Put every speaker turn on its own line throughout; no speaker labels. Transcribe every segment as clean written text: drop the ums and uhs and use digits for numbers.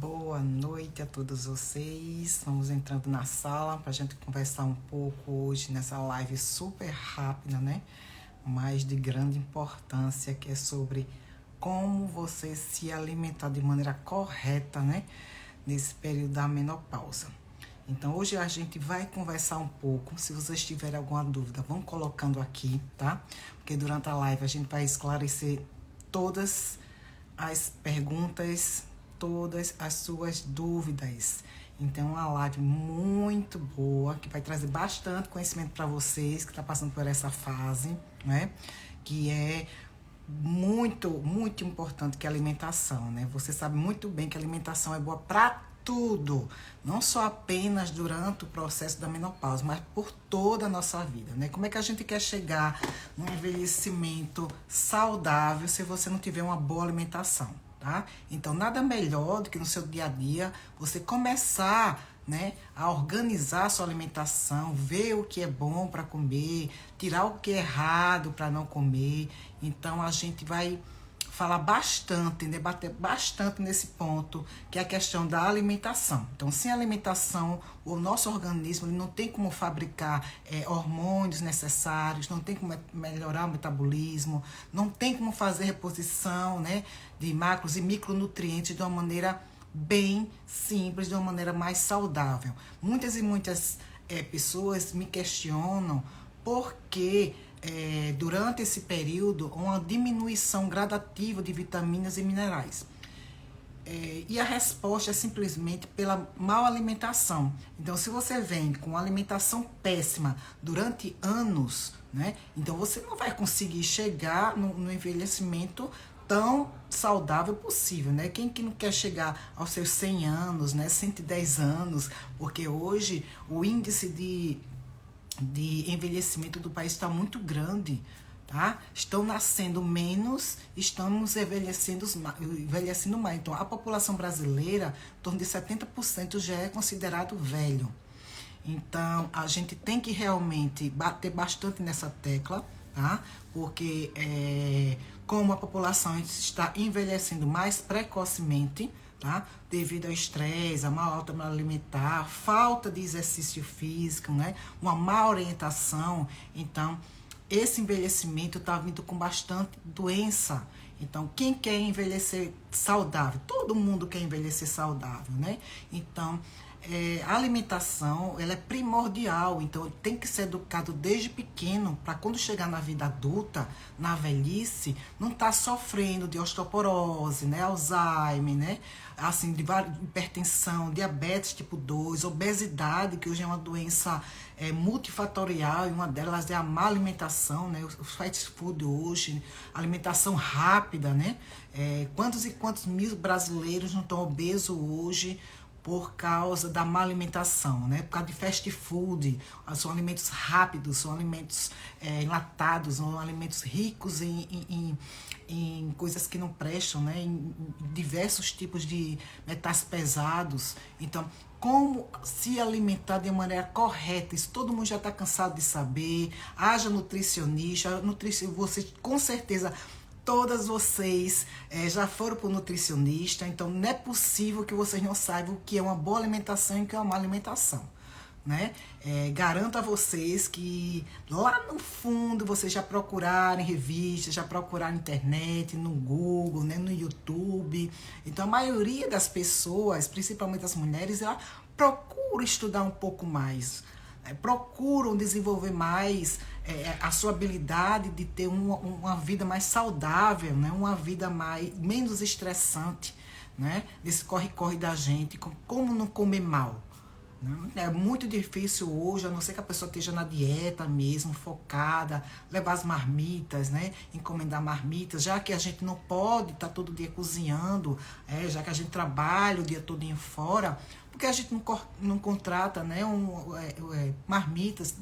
Boa noite a todos vocês. Estamos entrando na sala para a gente conversar um pouco hoje nessa live super rápida, né? Mas de grande importância, que é sobre como você se alimentar de maneira correta, né? Nesse período da menopausa. Então hoje a gente vai conversar um pouco. Se vocês tiverem alguma dúvida, vão colocando aqui, tá? Porque durante a live a gente vai esclarecer todas as perguntas, todas as suas dúvidas. Então, uma live muito boa, que vai trazer bastante conhecimento para vocês que estão passando por essa fase, né? Que é muito importante, que é a alimentação, né? Você sabe muito bem que a alimentação é boa para tudo, não só apenas durante o processo da menopausa, mas por toda a nossa vida, né? Como é que a gente quer chegar num envelhecimento saudável se você não tiver uma boa alimentação, tá? Então, nada melhor do que no seu dia a dia você começar, né, a organizar a sua alimentação, ver o que é bom para comer, tirar o que é errado para não comer. Então, a gente vai falar bastante, debater bastante nesse ponto, que é a questão da alimentação. Então, sem alimentação, o nosso organismo ele não tem como fabricar hormônios necessários, não tem como melhorar o metabolismo, não tem como fazer reposição, né, de macros e micronutrientes de uma maneira bem simples, de uma maneira mais saudável. Muitas pessoas me questionam por que durante esse período uma diminuição gradativa de vitaminas e minerais. E a resposta é simplesmente pela mal alimentação. Então, se você vem com alimentação péssima durante anos, né, então você não vai conseguir chegar no envelhecimento tão saudável possível, né? Quem que não quer chegar aos seus 100 anos, né, 110 anos, porque hoje o índice de envelhecimento do país está muito grande, tá? Estão nascendo menos, estamos envelhecendo mais. Então, a população brasileira, em torno de 70% já é considerado velho. Então, a gente tem que realmente bater bastante nessa tecla, tá? Porque como a população está envelhecendo mais precocemente, tá? Devido ao estresse, a má alta alimentar, falta de exercício físico, né? Uma má orientação. Então, esse envelhecimento está vindo com bastante doença. Então, quem quer envelhecer saudável? Todo mundo quer envelhecer saudável, né? Então, a alimentação ela é primordial, então tem que ser educado desde pequeno para quando chegar na vida adulta, na velhice, não estar sofrendo de osteoporose, né, Alzheimer, né, assim, de hipertensão, diabetes tipo 2, obesidade, que hoje é uma doença multifatorial, e uma delas é a má alimentação, né, os fast food hoje, alimentação rápida, né, quantos e quantos mil brasileiros não estão obesos hoje por causa da má alimentação, né? Por causa de fast food, são alimentos rápidos, são alimentos enlatados, são alimentos ricos em coisas que não prestam, né? Em diversos tipos de metais pesados. Então, como se alimentar de maneira correta? Isso todo mundo já está cansado de saber. Haja nutricionista, você com certeza todas vocês já foram para o nutricionista, então não é possível que vocês não saibam o que é uma boa alimentação e o que é uma má alimentação, né? Garanto a vocês que lá no fundo vocês já procuraram em revistas, já procuraram na internet, no Google, né, no YouTube. Então a maioria das pessoas, principalmente as mulheres, ela procura estudar um pouco mais, procuram desenvolver mais a sua habilidade de ter uma vida mais saudável, né? Uma vida menos estressante, né? Desse corre-corre da gente, como não comer mal. Né? É muito difícil hoje, a não ser que a pessoa esteja na dieta mesmo, focada, levar as marmitas, né? Encomendar marmitas, já que a gente não pode estar todo dia cozinhando, já que a gente trabalha o dia todo fora, porque a gente não contrata, né, marmitas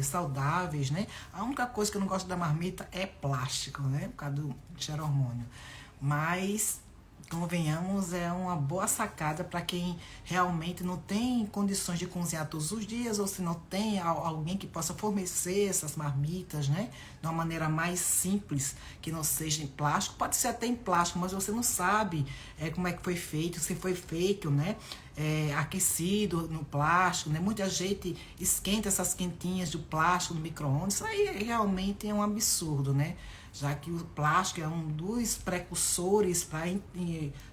saudáveis, né? A única coisa que eu não gosto da marmita é plástico, né? Por causa do cheiro hormônio. Mas convenhamos, é uma boa sacada para quem realmente não tem condições de cozinhar todos os dias, ou se não tem alguém que possa fornecer essas marmitas, né? De uma maneira mais simples, que não seja em plástico. Pode ser até em plástico, mas você não sabe como é que foi feito, se foi feito, né? Aquecido no plástico, né? Muita gente esquenta essas quentinhas do plástico no micro-ondas. Isso aí realmente é um absurdo, né? Já que o plástico é um dos precursores,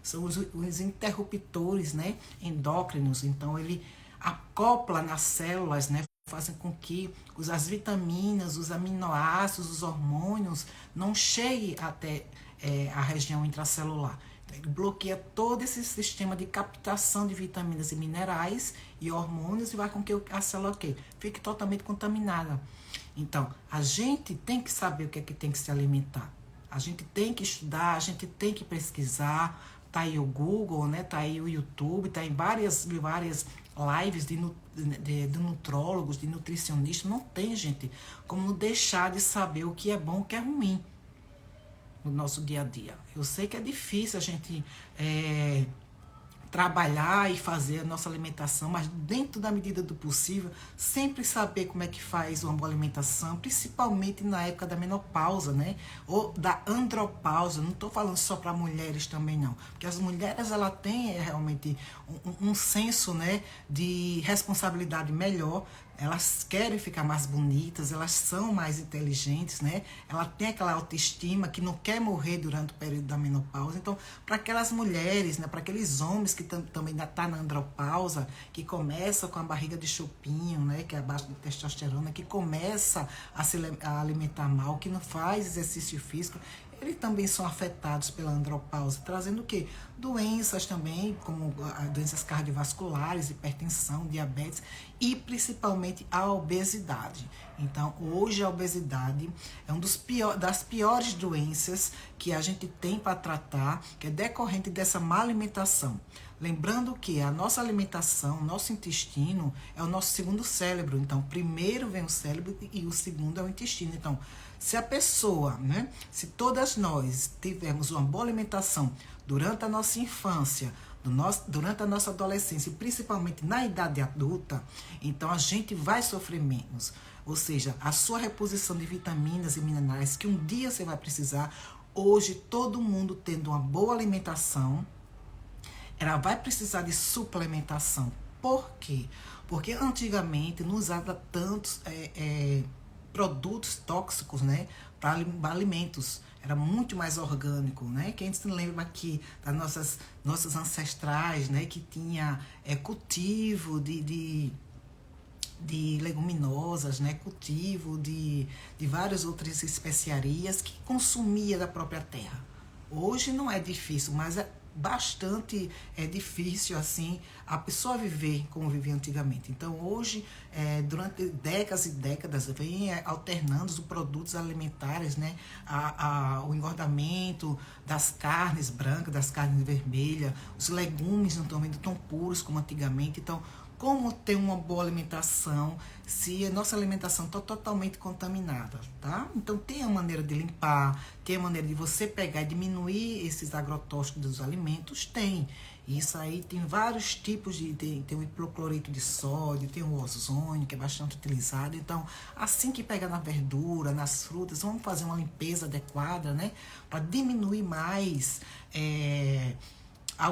são os interruptores, né, endócrinos, então ele acopla nas células, né, fazem com que as vitaminas, os aminoácidos, os hormônios não cheguem até a região intracelular. Então, ele bloqueia todo esse sistema de captação de vitaminas e minerais e hormônios e vai com que a célula fique totalmente contaminada. Então, a gente tem que saber o que é que tem que se alimentar. A gente tem que estudar, a gente tem que pesquisar. Tá aí o Google, né? Tá aí o YouTube, tá em várias lives de nutrólogos, de nutricionistas. Não tem, gente, como deixar de saber o que é bom e o que é ruim no nosso dia a dia. Eu sei que é difícil a gente trabalhar e fazer a nossa alimentação, mas dentro da medida do possível, sempre saber como é que faz uma boa alimentação, principalmente na época da menopausa, né? Ou da andropausa. Não estou falando só para mulheres também, não. Porque as mulheres, ela têm realmente um senso, né, de responsabilidade melhor. Elas querem ficar mais bonitas, elas são mais inteligentes, né? Ela tem aquela autoestima que não quer morrer durante o período da menopausa. Então, para aquelas mulheres, né, para aqueles homens que também ainda estão na andropausa, que começa com a barriga de chupinho, né, que é abaixo da testosterona, que começa a alimentar mal, que não faz exercício físico, eles também são afetados pela andropausa, trazendo o quê? Doenças também, como doenças cardiovasculares, hipertensão, diabetes e principalmente a obesidade. Então, hoje a obesidade é das piores doenças que a gente tem para tratar, que é decorrente dessa má alimentação. Lembrando que a nossa alimentação, nosso intestino, é o nosso segundo cérebro. Então, primeiro vem o cérebro e o segundo é o intestino. Então, se a pessoa, né, se todas nós tivermos uma boa alimentação durante a nossa infância, durante a nossa adolescência e principalmente na idade adulta, então a gente vai sofrer menos. Ou seja, a sua reposição de vitaminas e minerais que um dia você vai precisar, hoje todo mundo tendo uma boa alimentação, ela vai precisar de suplementação. Por quê? Porque antigamente não usava tantos produtos tóxicos, né, para alimentos. Era muito mais orgânico, né? Quem se lembra aqui das nossas ancestrais, né, que tinha cultivo de leguminosas, né, cultivo de várias outras especiarias que consumia da própria terra. Hoje não é difícil, mas é bastante difícil assim a pessoa viver como vivia antigamente. Então hoje, durante décadas e décadas, vem alternando os produtos alimentares, né, o engordamento das carnes brancas, das carnes vermelhas, os legumes não estão vindo tão puros como antigamente. Então, como ter uma boa alimentação se a nossa alimentação está totalmente contaminada, tá? Então tem a maneira de limpar, tem a maneira de você pegar e diminuir esses agrotóxicos dos alimentos, tem. Isso aí tem vários tipos tem o hipoclorito de sódio, tem o ozônio, que é bastante utilizado. Então, assim que pega na verdura, nas frutas, vamos fazer uma limpeza adequada, né? Para diminuir mais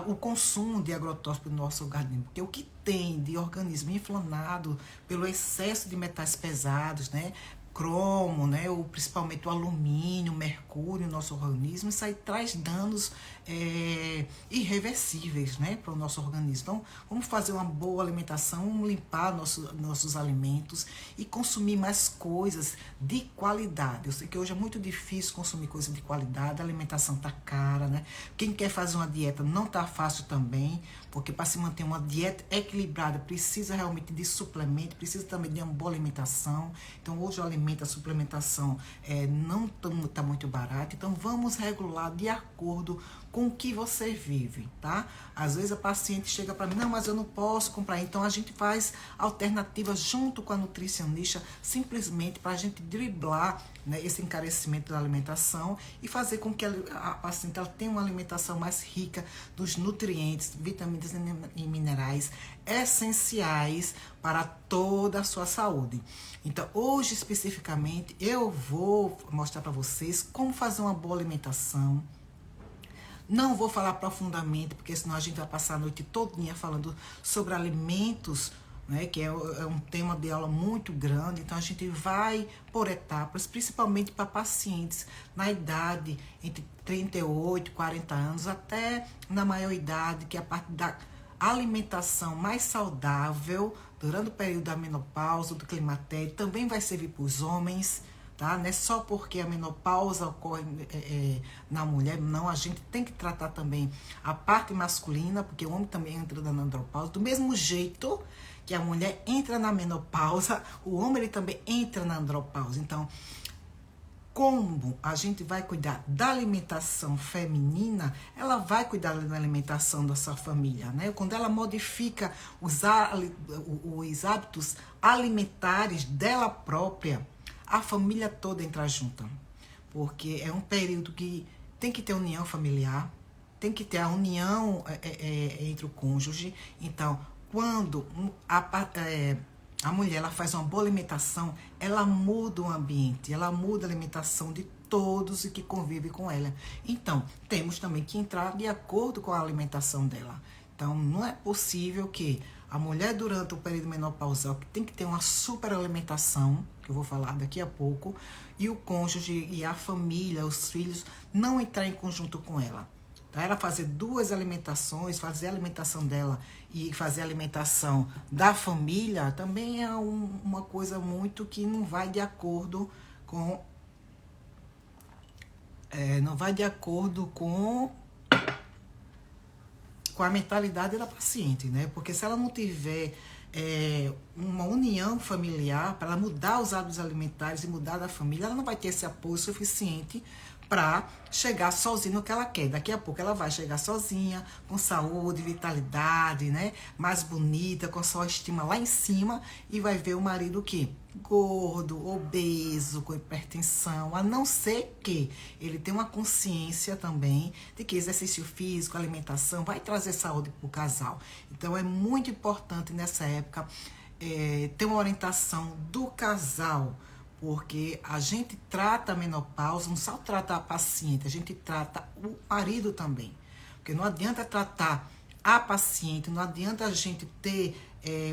o consumo de agrotóxicos no nosso organismo, porque o que tem de organismo inflamado pelo excesso de metais pesados, né, cromo, né, ou principalmente o alumínio, mercúrio no nosso organismo, isso aí traz danos irreversíveis, né, para o nosso organismo. Então, vamos fazer uma boa alimentação, vamos limpar nossos alimentos e consumir mais coisas de qualidade. Eu sei que hoje é muito difícil consumir coisas de qualidade, a alimentação tá cara, né? Quem quer fazer uma dieta não tá fácil também, porque para se manter uma dieta equilibrada precisa realmente de suplemento, precisa também de uma boa alimentação. Então, hoje o alimento alimento, a suplementação não está muito barata, então vamos regular de acordo com o que você vive, tá? Às vezes a paciente chega para mim, não, mas eu não posso comprar. Então a gente faz alternativas junto com a nutricionista, simplesmente para a gente driblar, né, esse encarecimento da alimentação e fazer com que a paciente ela tenha uma alimentação mais rica dos nutrientes, vitaminas e minerais essenciais para toda a sua saúde. Então, hoje especificamente, eu vou mostrar para vocês como fazer uma boa alimentação. Não vou falar profundamente, porque senão a gente vai passar a noite todinha falando sobre alimentos, né, que é um tema de aula muito grande. Então a gente vai por etapas, principalmente para pacientes na idade entre 38 e 40 anos, até na maior idade, que é a parte da alimentação mais saudável durante o período da menopausa, do climatério, também vai servir para os homens. Tá? Não é só porque a menopausa ocorre na mulher, não, a gente tem que tratar também a parte masculina, porque o homem também entra na andropausa, do mesmo jeito que a mulher entra na menopausa, o homem ele também entra na andropausa. Então, como a gente vai cuidar da alimentação feminina, ela vai cuidar da alimentação da sua família, né? Quando ela modifica os hábitos alimentares dela própria, a família toda entra junta, porque é um período que tem que ter união familiar, tem que ter a união entre o cônjuge. Então, quando a mulher ela faz uma boa alimentação, ela muda o ambiente, ela muda a alimentação de todos e que convivem com ela. Então, temos também que entrar de acordo com a alimentação dela. Então, não é possível que a mulher, durante o período menopausal, que tem que ter uma super alimentação, que eu vou falar daqui a pouco, e o cônjuge e a família, os filhos, não entrar em conjunto com ela. Tá? Ela fazer duas alimentações, fazer a alimentação dela e fazer a alimentação da família, também é uma coisa muito que não vai de acordo com... não vai de acordo com a mentalidade da paciente, né? Porque se ela não tiver uma união familiar, para ela mudar os hábitos alimentares e mudar da família, ela não vai ter esse apoio suficiente para chegar sozinha no que ela quer. Daqui a pouco ela vai chegar sozinha, com saúde, vitalidade, né? Mais bonita, com sua estima lá em cima, e vai ver o marido o quê? Gordo, obeso, com hipertensão, a não ser que ele tenha uma consciência também de que exercício físico, alimentação vai trazer saúde para o casal. Então é muito importante nessa época ter uma orientação do casal, porque a gente trata a menopausa, não só trata a paciente, a gente trata o marido também. Porque não adianta tratar a paciente, não adianta a gente ter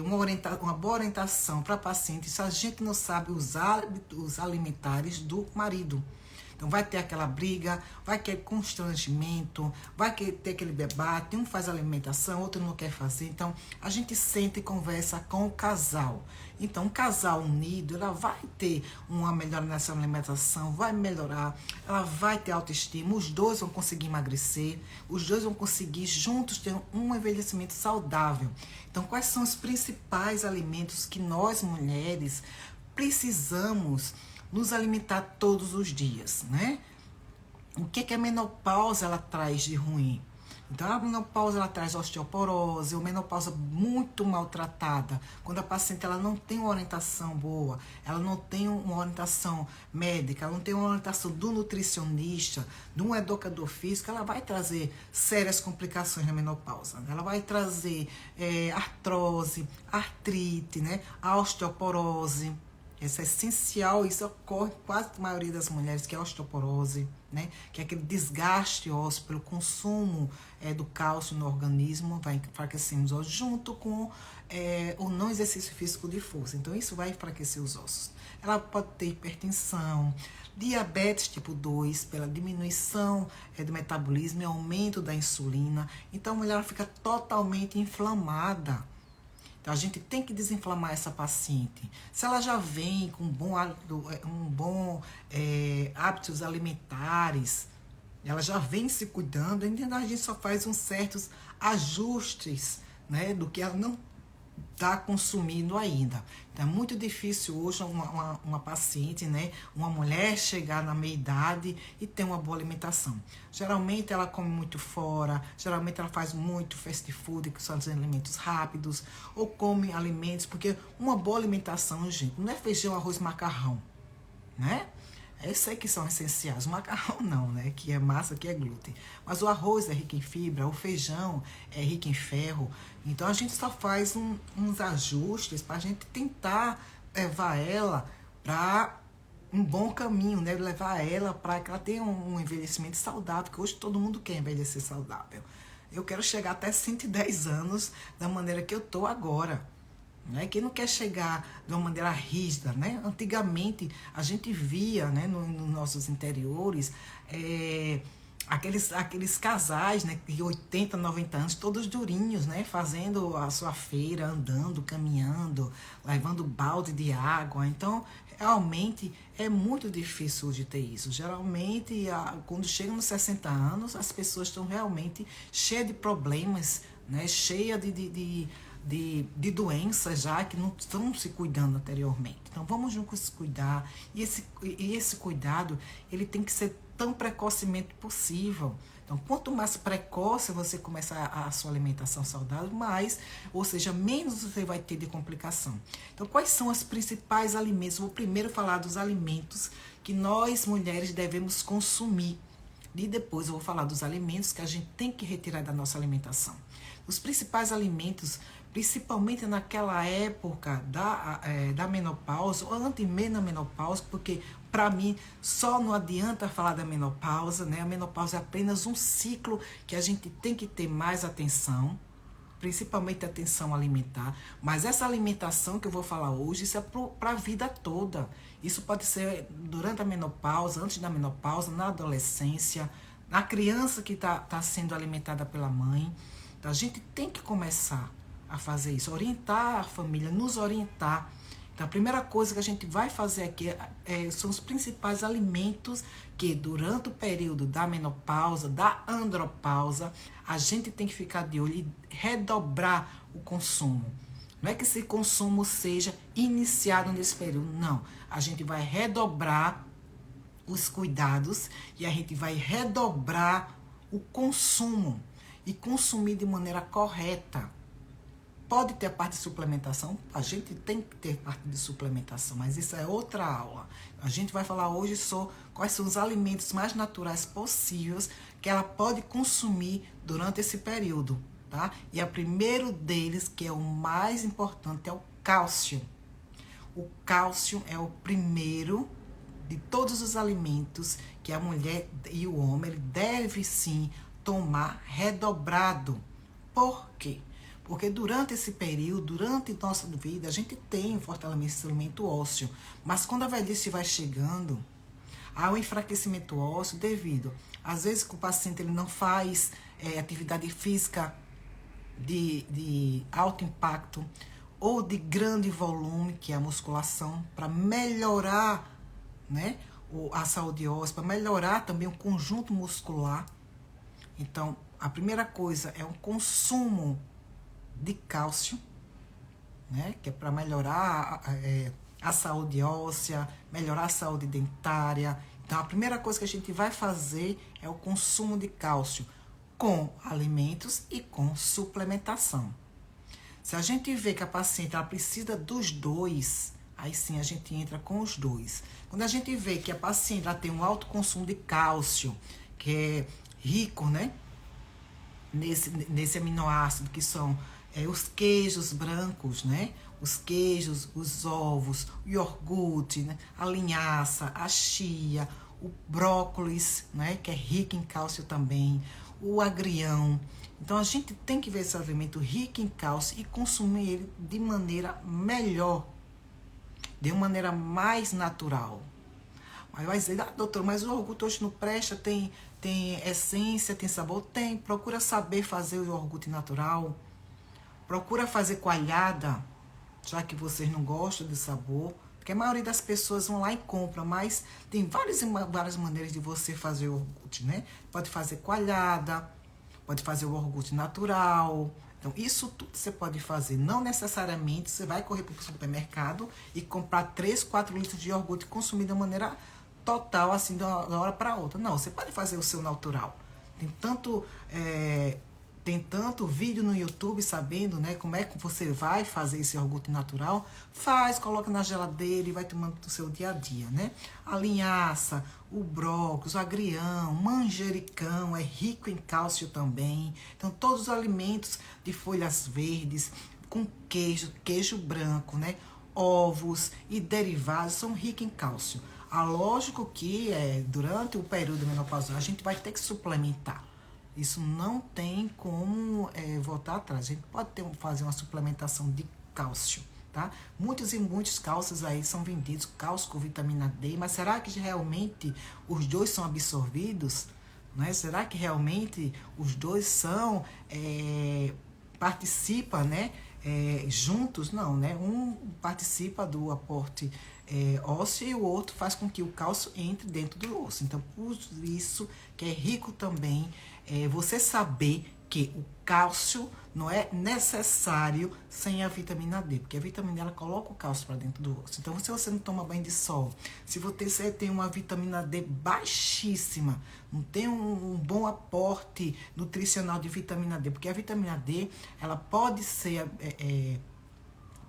uma boa orientação para a paciente se a gente não sabe os hábitos alimentares do marido. Então vai ter aquela briga, vai ter constrangimento, vai ter aquele debate, um faz a alimentação, outro não quer fazer. Então a gente senta e conversa com o casal. Então um casal unido, ela vai ter uma melhora nessa alimentação, vai melhorar, ela vai ter autoestima, os dois vão conseguir emagrecer, os dois vão conseguir juntos ter um envelhecimento saudável. Então quais são os principais alimentos que nós mulheres precisamos nos alimentar todos os dias, né? O que a menopausa ela traz de ruim? Então, a menopausa ela traz osteoporose, ou menopausa muito maltratada, quando a paciente ela não tem uma orientação boa, ela não tem uma orientação médica, ela não tem uma orientação do nutricionista, de um educador físico, ela vai trazer sérias complicações na menopausa. Ela vai trazer artrose, artrite, né? A osteoporose. Isso é essencial, isso ocorre em quase a maioria das mulheres, que é a osteoporose, né? Que é aquele desgaste ósseo pelo consumo do cálcio no organismo, vai enfraquecendo os ossos, junto com o não exercício físico de força. Então, isso vai enfraquecer os ossos. Ela pode ter hipertensão, diabetes tipo 2, pela diminuição do metabolismo e aumento da insulina. Então, a mulher fica totalmente inflamada. Então, a gente tem que desinflamar essa paciente. Se ela já vem com hábitos alimentares, ela já vem se cuidando, então a gente só faz uns certos ajustes, né, do que ela está consumindo ainda. Então é muito difícil hoje uma paciente, né, uma mulher chegar na meia-idade e ter uma boa alimentação. Geralmente ela come muito fora, geralmente ela faz muito fast food, que são os alimentos rápidos, ou come alimentos, porque uma boa alimentação, gente, não é feijão, arroz, macarrão, né? Esses aí que são essenciais. O macarrão não, né? Que é massa, que é glúten. Mas o arroz é rico em fibra, o feijão é rico em ferro. Então a gente só faz uns ajustes para a gente tentar levar ela para um bom caminho, né? Levar ela para que ela tenha um envelhecimento saudável, porque hoje todo mundo quer envelhecer saudável. Eu quero chegar até 110 anos da maneira que eu tô agora. Né? Quem não quer chegar de uma maneira rígida, né? Antigamente a gente via, né, nos nossos interiores aqueles casais, né, de 80, 90 anos, todos durinhos, né, fazendo a sua feira, andando, caminhando, levando balde de água. Então realmente é muito difícil de ter isso. Geralmente quando chegam nos 60 anos as pessoas estão realmente cheias de problemas, né, cheias de doenças já que não estão se cuidando anteriormente. Então vamos nos cuidar, e esse cuidado ele tem que ser tão precocemente possível. Então quanto mais precoce você começar a sua alimentação saudável, mais, ou seja, menos você vai ter de complicação. Então quais são os principais alimentos? Vou primeiro falar dos alimentos que nós mulheres devemos consumir. E depois eu vou falar dos alimentos que a gente tem que retirar da nossa alimentação. Os principais alimentos, principalmente naquela época da menopausa, ou antes-menopausa, porque para mim só não adianta falar da menopausa, né? A menopausa é apenas um ciclo que a gente tem que ter mais atenção, principalmente atenção alimentar, mas essa alimentação que eu vou falar hoje, isso é para a vida toda. Isso pode ser durante a menopausa, antes da menopausa, na adolescência, na criança que tá sendo alimentada pela mãe. Então a gente tem que começar a fazer isso, orientar a família, nos orientar. Então a primeira coisa que a gente vai fazer aqui são os principais alimentos que durante o período da menopausa, da andropausa, a gente tem que ficar de olho e redobrar o consumo. Não é que esse consumo seja iniciado nesse período, não. A gente vai redobrar os cuidados e a gente vai redobrar o consumo e consumir de maneira correta. Pode ter a parte de suplementação, a gente tem que ter parte de suplementação, mas isso é outra aula. A gente vai falar hoje sobre quais são os alimentos mais naturais possíveis que ela pode consumir durante esse período, tá? E o primeiro deles, que é o mais importante, é o cálcio. O cálcio é o primeiro de todos os alimentos que a mulher e o homem ele deve sim tomar redobrado. Por quê? Porque durante esse período, durante nossa vida, a gente tem um fortalecimento ósseo. Mas quando a velhice vai chegando, há um enfraquecimento ósseo devido, às vezes, que o paciente ele não faz atividade física de alto impacto ou de grande volume, que é a musculação, para melhorar, né, a saúde óssea, para melhorar também o conjunto muscular. Então, a primeira coisa é o consumo de cálcio, né, que é para melhorar a saúde óssea, melhorar a saúde dentária. Então, a primeira coisa que a gente vai fazer é o consumo de cálcio com alimentos e com suplementação. Se a gente vê que a paciente ela precisa dos dois, aí sim a gente entra com os dois. Quando a gente vê que a paciente ela tem um alto consumo de cálcio, que é rico, né, nesse aminoácido que são os queijos brancos, né? Os queijos, os ovos, o iogurte, né? A linhaça, a chia, o brócolis, né? Que é rico em cálcio também, o agrião. Então a gente tem que ver esse alimento rico em cálcio e consumir ele de maneira melhor, de uma maneira mais natural. Aí vai dizer, doutor, mas o iogurte hoje não presta, tem essência, tem sabor? Tem. Procura saber fazer o iogurte natural. Procura fazer coalhada, já que vocês não gostam de sabor. Porque a maioria das pessoas vão lá e compram, mas tem várias maneiras de você fazer o iogurte, né? Pode fazer coalhada, pode fazer o iogurte natural. Então, isso tudo você pode fazer. Não necessariamente você vai correr para o supermercado e comprar 3, 4 litros de iogurte e consumir de maneira total, assim, de uma hora para outra. Não, você pode fazer o seu natural. Tem tanto vídeo no YouTube sabendo, né, como é que você vai fazer esse iogurte natural. Faz, coloca na geladeira e vai tomando do seu dia a dia, né? A linhaça, o brócolis, o agrião, manjericão, é rico em cálcio também. Então, todos os alimentos de folhas verdes, com queijo branco, né? Ovos e derivados são ricos em cálcio. Lógico que durante o período menopausal a gente vai ter que suplementar. Isso não tem como voltar atrás. A gente pode fazer uma suplementação de cálcio, tá? Muitos e muitos cálcios aí são vendidos, cálcio com vitamina D, mas será que realmente os dois são absorvidos? Né? Será que realmente os dois participam, né? Juntos? Não, né? Um participa do aporte ósseo e o outro faz com que o cálcio entre dentro do osso. Então, por isso que é rico também você saber que o cálcio não é necessário sem a vitamina D, porque a vitamina D ela coloca o cálcio para dentro do osso. Então, se você não toma banho de sol, se você tem uma vitamina D baixíssima, não tem um bom aporte nutricional de vitamina D, porque a vitamina D ela pode ser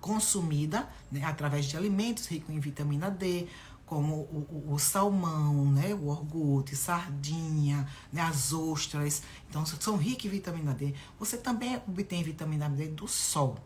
consumida, né, através de alimentos ricos em vitamina D, como o salmão, né, o iogurte, sardinha, né, as ostras. Então, são ricos em vitamina D. Você também obtém vitamina D do sol.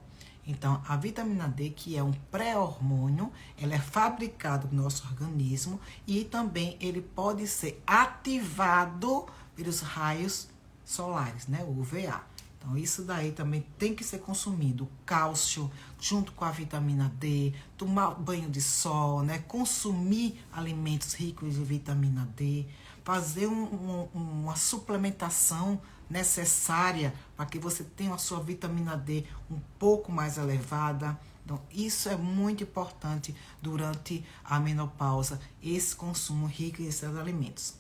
Então, a vitamina D, que é um pré-hormônio, ela é fabricada no nosso organismo e também ele pode ser ativado pelos raios solares, né, o UVA. Então, isso daí também tem que ser consumido. Cálcio, junto com a vitamina D, tomar banho de sol, né? Consumir alimentos ricos em vitamina D, fazer uma suplementação necessária para que você tenha a sua vitamina D um pouco mais elevada. Então, isso é muito importante durante a menopausa, esse consumo rico em esses alimentos.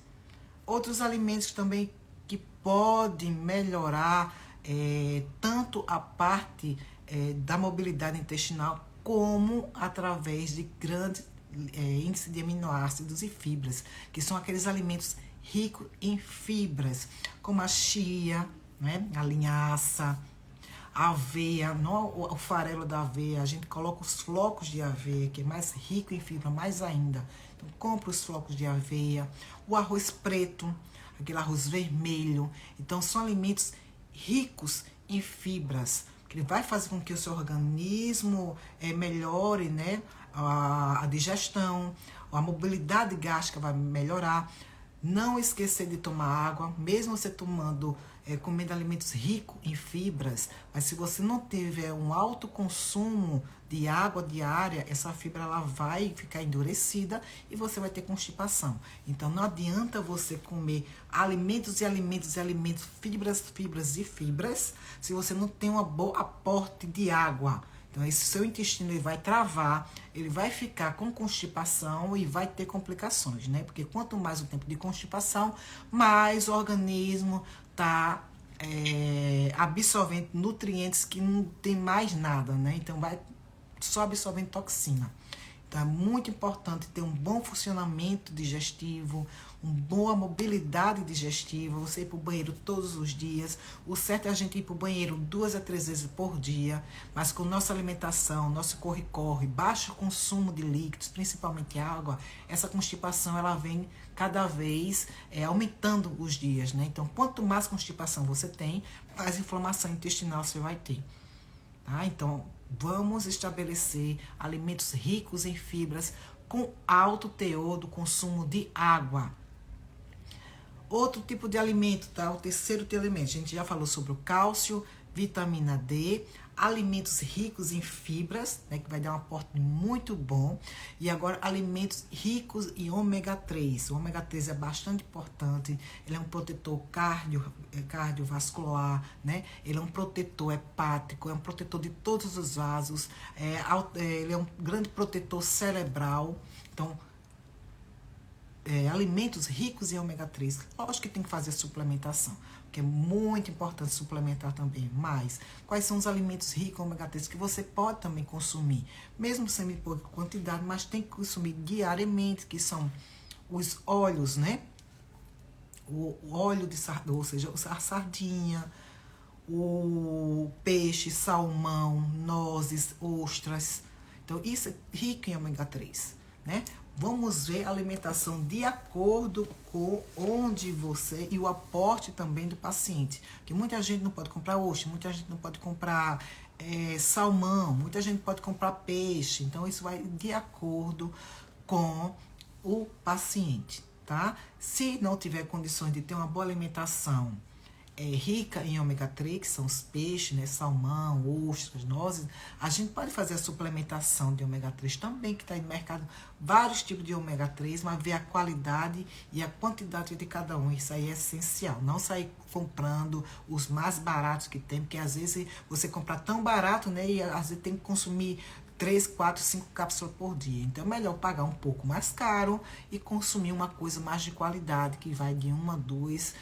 Outros alimentos também que podem melhorar tanto a parte da mobilidade intestinal, como através de grande índice de aminoácidos e fibras, que são aqueles alimentos ricos em fibras, como a chia, né, a linhaça, a aveia, o farelo da aveia, a gente coloca os flocos de aveia, que é mais rico em fibra, mais ainda. Então, compra os flocos de aveia, o arroz preto, aquele arroz vermelho. Então, são alimentos ricos em fibras, que ele vai fazer com que o seu organismo melhore, né, a digestão, a mobilidade gástrica vai melhorar. Não esquecer de tomar água, mesmo você comendo alimentos ricos em fibras, mas se você não tiver um alto consumo de água diária, essa fibra ela vai ficar endurecida e você vai ter constipação. Então não adianta você comer alimentos e alimentos e alimentos, fibras e fibras, se você não tem um bom aporte de água. Então, esse seu intestino ele vai travar, ele vai ficar com constipação e vai ter complicações, né? Porque quanto mais o tempo de constipação, mais o organismo está absorvendo nutrientes que não tem mais nada, né? Então, vai só absorvendo toxina. Então, é muito importante ter um bom funcionamento digestivo, uma boa mobilidade digestiva, você ir para o banheiro todos os dias. O certo é a gente ir para o banheiro 2 a 3 vezes por dia, mas com nossa alimentação, nosso corre-corre, baixo consumo de líquidos, principalmente água, essa constipação ela vem cada vez aumentando os dias, né? Então, quanto mais constipação você tem, mais inflamação intestinal você vai ter. Tá? Então, vamos estabelecer alimentos ricos em fibras com alto teor do consumo de água. Outro tipo de alimento, tá? O terceiro tipo de alimento. A gente já falou sobre o cálcio, vitamina D, alimentos ricos em fibras, né, que vai dar um aporte muito bom. E agora, alimentos ricos em ômega 3. O ômega 3 é bastante importante. Ele é um protetor cardiovascular, né? Ele é um protetor hepático, é um protetor de todos os vasos. Ele é um grande protetor cerebral. Então, alimentos ricos em ômega 3. Lógico que tem que fazer suplementação, que é muito importante suplementar também. Mas quais são os alimentos ricos em ômega 3 que você pode também consumir, mesmo sem pouca quantidade, mas tem que consumir diariamente, que são os óleos, né? O óleo de sardinha, ou seja, a sardinha, o peixe, salmão, nozes, ostras. Então, isso é rico em ômega 3, né? Vamos ver a alimentação de acordo com onde você e o aporte também do paciente. Porque muita gente não pode comprar ostra, muita gente não pode comprar salmão, muita gente pode comprar peixe. Então, isso vai de acordo com o paciente, tá? Se não tiver condições de ter uma boa alimentação rica em ômega 3, que são os peixes, né, salmão, ostras, nozes, a gente pode fazer a suplementação de ômega 3 também, que está no mercado, vários tipos de ômega 3, mas ver a qualidade e a quantidade de cada um, isso aí é essencial. Não sair comprando os mais baratos que tem, porque às vezes você compra tão barato, né, e às vezes tem que consumir 3, 4, 5 cápsulas por dia. Então é melhor pagar um pouco mais caro e consumir uma coisa mais de qualidade, que vai de 1 a 2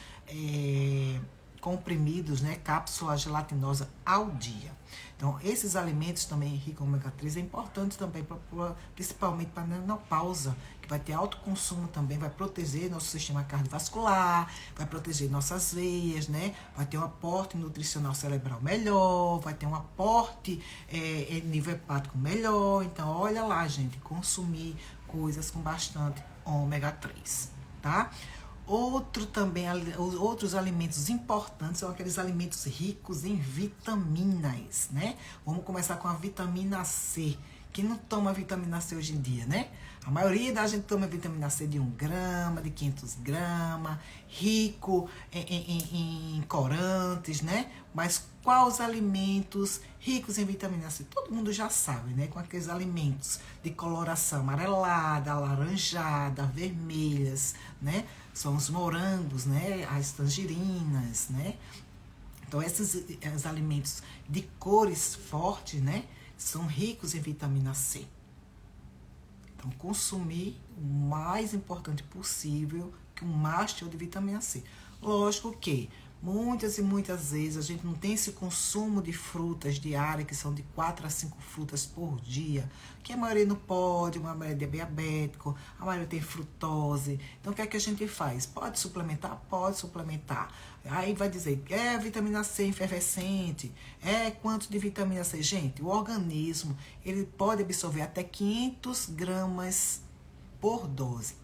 comprimidos, né, cápsula gelatinose ao dia. Então, esses alimentos também ricos em ômega 3 é importante também, principalmente para a menopausa, que vai ter alto consumo também, vai proteger nosso sistema cardiovascular, vai proteger nossas veias, né, vai ter um aporte nutricional cerebral melhor, vai ter um aporte nível hepático melhor. Então, olha lá, gente, consumir coisas com bastante ômega 3, tá? Outros alimentos importantes são aqueles alimentos ricos em vitaminas, né? Vamos começar com a vitamina C. Quem não toma vitamina C hoje em dia, né? A maioria da gente toma vitamina C de 1 grama, de 500 gramas, rico em corantes, né? Mas quais os alimentos ricos em vitamina C? Todo mundo já sabe, né? Com aqueles alimentos de coloração amarelada, alaranjada, vermelhas, né? São os morangos, né? As tangerinas, né? Então, esses alimentos de cores fortes, né? São ricos em vitamina C. Então, consumir o mais importante possível, que um máximo de vitamina C. Lógico que muitas e muitas vezes a gente não tem esse consumo de frutas diárias, que são de 4 a 5 frutas por dia, que a maioria não pode, a maioria é diabético, a maioria tem frutose. Então, o que é que a gente faz? Pode suplementar? Pode suplementar. Aí vai dizer, vitamina C efervescente, quanto de vitamina C? Gente, o organismo, ele pode absorver até 500 gramas por dose,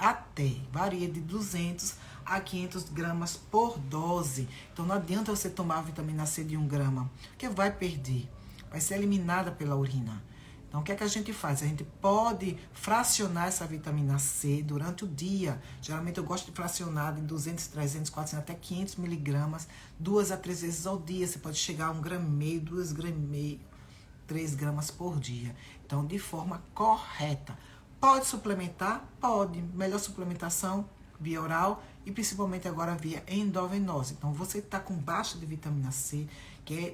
varia de 200 a 500 gramas por dose. Então não adianta você tomar a vitamina C de 1 grama, porque vai perder, vai ser eliminada pela urina. Então o que é que a gente faz? A gente pode fracionar essa vitamina C durante o dia. Geralmente eu gosto de fracionar de 200, 300, 400 até 500 miligramas, 2 a 3 vezes ao dia. Você pode chegar a 1,5 grama, 2 gramas, 3 gramas por dia. Então de forma correta. Pode suplementar? Pode. Melhor suplementação via oral e principalmente agora via endovenosa. Então, você está com baixa de vitamina C,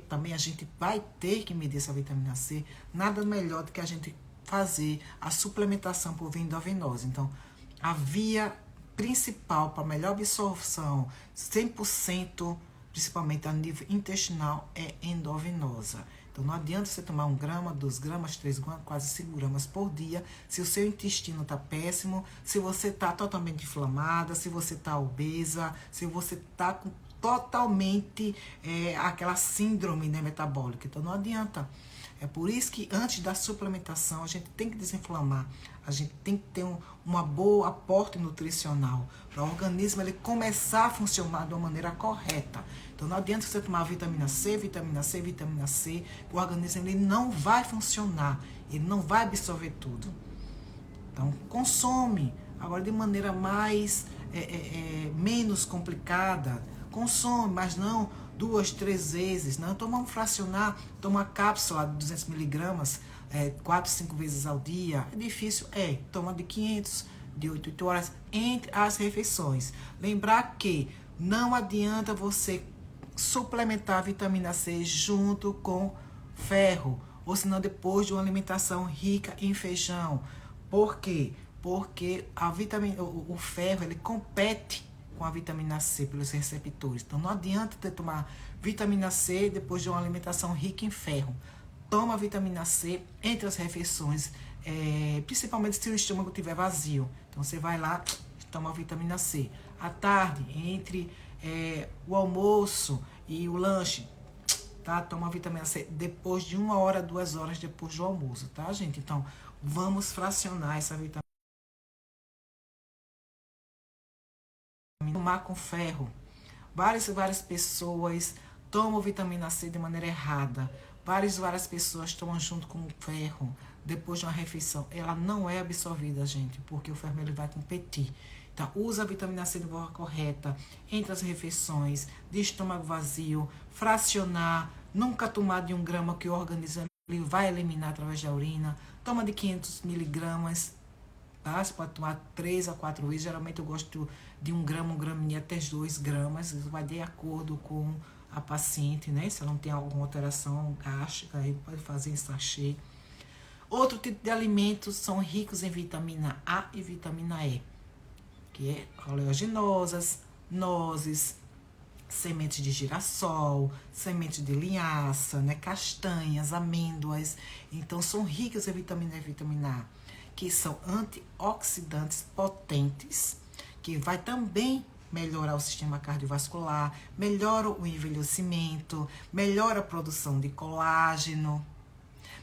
também a gente vai ter que medir essa vitamina C, nada melhor do que a gente fazer a suplementação por via endovenosa. Então, a via principal para melhor absorção, 100%, principalmente a nível intestinal, é endovenosa. Então, não adianta você tomar 1 grama, 2 gramas, 3 gramas, quase 5 gramas por dia, se o seu intestino está péssimo, se você está totalmente inflamada, se você está obesa, se você está com totalmente aquela síndrome, né, metabólica. Então, não adianta. É por isso que antes da suplementação a gente tem que desinflamar, a gente tem que ter uma boa aporte nutricional para o organismo ele começar a funcionar de uma maneira correta. Então não adianta você tomar vitamina C, vitamina C, vitamina C, o organismo ele não vai funcionar, ele não vai absorver tudo. Então consome, agora de maneira mais, menos complicada, consome, mas não 2, 3 vezes, não. Toma um fracionar, toma uma cápsula de 200 miligramas, 4, 5 vezes ao dia. É difícil? Toma de 500, de 8, 8 horas, entre as refeições. Lembrar que não adianta você suplementar a vitamina C junto com ferro, ou senão depois de uma alimentação rica em feijão. Por quê? porque a vitamina, o ferro, ele compete com a vitamina C pelos receptores. Então não adianta ter tomar vitamina C depois de uma alimentação rica em ferro. Toma vitamina C entre as refeições, principalmente se o estômago estiver vazio. Então você vai lá, toma vitamina C. À tarde, entre o almoço e o lanche, tá? Toma vitamina C depois de 1 hora, 2 horas depois do almoço, tá, gente? Então, vamos fracionar essa vitamina. Tomar com ferro. Várias pessoas tomam vitamina C de maneira errada. Várias pessoas tomam junto com o ferro depois de uma refeição. Ela não é absorvida, gente, porque o ferro ele vai competir. Então, usa a vitamina C de forma correta entre as refeições, de estômago vazio, fracionar, nunca tomar de 1 grama que o organismo vai eliminar através da urina. Toma de 500 miligramas. Tá? Você pode tomar 3 a 4 vezes. Geralmente eu gosto de 1 grama, 1 graminha até 2 gramas. Isso vai de acordo com a paciente, né? Se ela não tem alguma alteração gástrica, aí pode fazer em sachê. Outro tipo de alimentos são ricos em vitamina A e vitamina E, que é oleaginosas, nozes, sementes de girassol, sementes de linhaça, né? Castanhas, amêndoas. Então são ricas em vitamina E e vitamina A, que são antioxidantes potentes, que vai também melhorar o sistema cardiovascular, melhora o envelhecimento, melhora a produção de colágeno,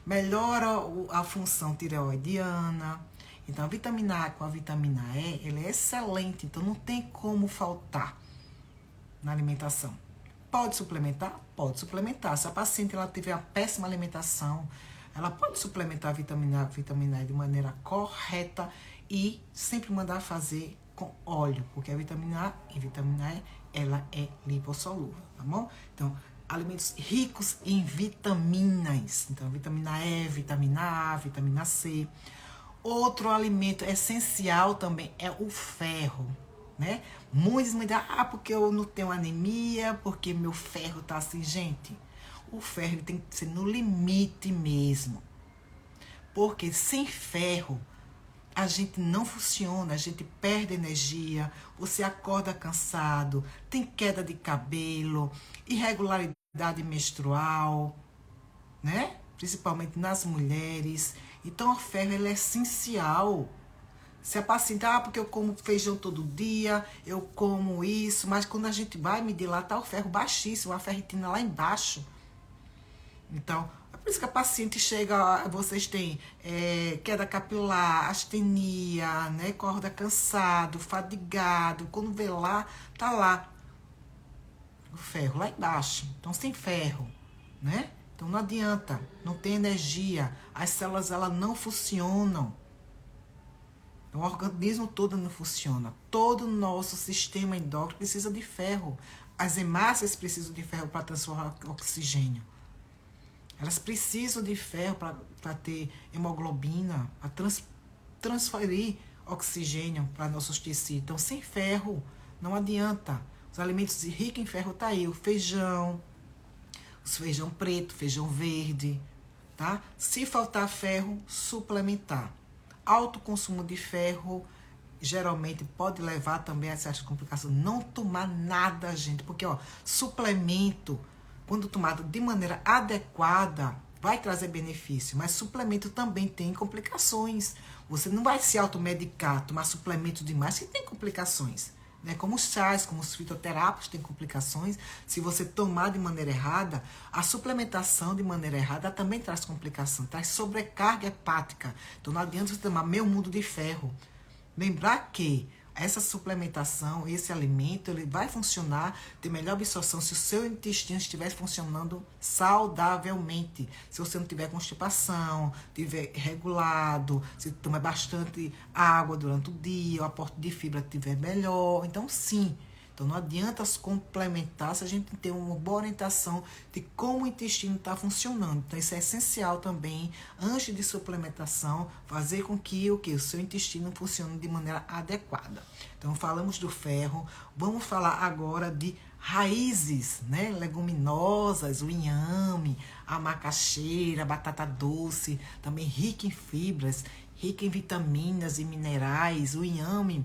melhora a função tireoidiana. Então, a vitamina A com a vitamina E, ela é excelente, então não tem como faltar na alimentação. Pode suplementar? Pode suplementar. Se a paciente ela tiver uma péssima alimentação, ela pode suplementar a vitamina E de maneira correta e sempre mandar fazer com óleo, porque a vitamina A e a vitamina E, ela é lipossolúvel, tá bom? Então, alimentos ricos em vitaminas. Então, vitamina E, vitamina A, vitamina C. Outro alimento essencial também é o ferro, né? Muitos me dizem, porque eu não tenho anemia, porque meu ferro tá assim, gente. O ferro ele tem que ser no limite mesmo. Porque sem ferro, a gente não funciona, a gente perde energia, você acorda cansado, tem queda de cabelo, irregularidade menstrual, né? Principalmente nas mulheres. Então, o ferro ele é essencial. Se a paciente, porque eu como feijão todo dia, eu como isso, mas quando a gente vai medir lá, tá o ferro baixíssimo, a ferritina lá embaixo. Então, é por isso que a paciente chega, vocês têm queda capilar, astenia, né, acorda cansado, fadigado, quando vê lá, tá lá o ferro lá embaixo. Então, sem ferro, né? Então, não adianta, não tem energia, as células elas não funcionam. Então, o organismo todo não funciona. Todo o nosso sistema endócrino precisa de ferro. As hemácias precisam de ferro para transformar oxigênio. Elas precisam de ferro para ter hemoglobina, para transferir oxigênio para nossos tecidos. Então, sem ferro, não adianta. Os alimentos ricos em ferro tá aí, o feijão, os feijão preto, feijão verde, tá? Se faltar ferro, suplementar. Alto consumo de ferro geralmente pode levar também a certas complicações. Não tomar nada, gente, porque suplemento, quando tomado de maneira adequada, vai trazer benefício, mas suplemento também tem complicações. Você não vai se automedicar, tomar suplemento demais, que tem complicações. Né? Como os chás, como os fitoterápicos têm complicações. Se você tomar de maneira errada, a suplementação de maneira errada também traz complicação, traz sobrecarga hepática. Então não adianta você tomar meio mundo de ferro. Lembrar que essa suplementação, esse alimento, ele vai funcionar, ter melhor absorção se o seu intestino estiver funcionando saudavelmente. Se você não tiver constipação, tiver regulado, se tomar bastante água durante o dia, o aporte de fibra estiver melhor. Então, sim. Então, não adianta se complementar se a gente tem uma boa orientação de como o intestino está funcionando. Então, isso é essencial também, antes de suplementação, fazer com que o seu intestino funcione de maneira adequada. Então, falamos do ferro, vamos falar agora de raízes, né? Leguminosas, o inhame, a macaxeira, a batata doce, também rica em fibras, rica em vitaminas e minerais. O inhame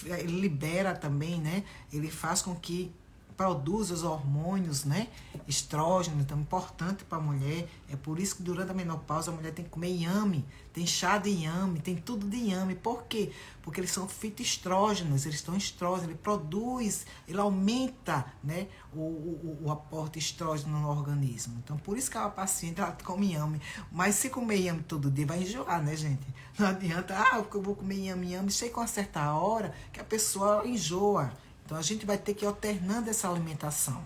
ele libera também, né? Ele faz com que produz os hormônios, né? Estrógeno, então importante para a mulher. É por isso que durante a menopausa a mulher tem que comer inhame, tem chá de inhame, tem tudo de inhame. Por quê? Porque eles são fitoestrógenos, eles estão estrógenos, ele produz, ele aumenta, né, o aporte de estrógeno no organismo. Então por isso que a paciente ela come inhame. Mas se comer inhame todo dia vai enjoar, né, gente? Não adianta, eu vou comer inhame, chega uma certa hora que a pessoa enjoa. Então, a gente vai ter que ir alternando essa alimentação.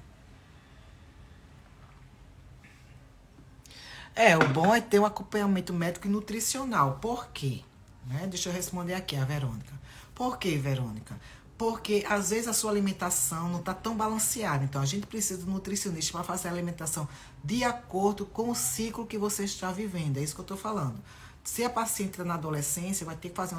O bom é ter um acompanhamento médico e nutricional. Por quê? Né? Deixa eu responder aqui a Verônica. Por quê, Verônica? Porque, às vezes, a sua alimentação não está tão balanceada. Então, a gente precisa de um nutricionista para fazer a alimentação de acordo com o ciclo que você está vivendo. É isso que eu estou falando. Se a paciente está na adolescência, vai ter que fazer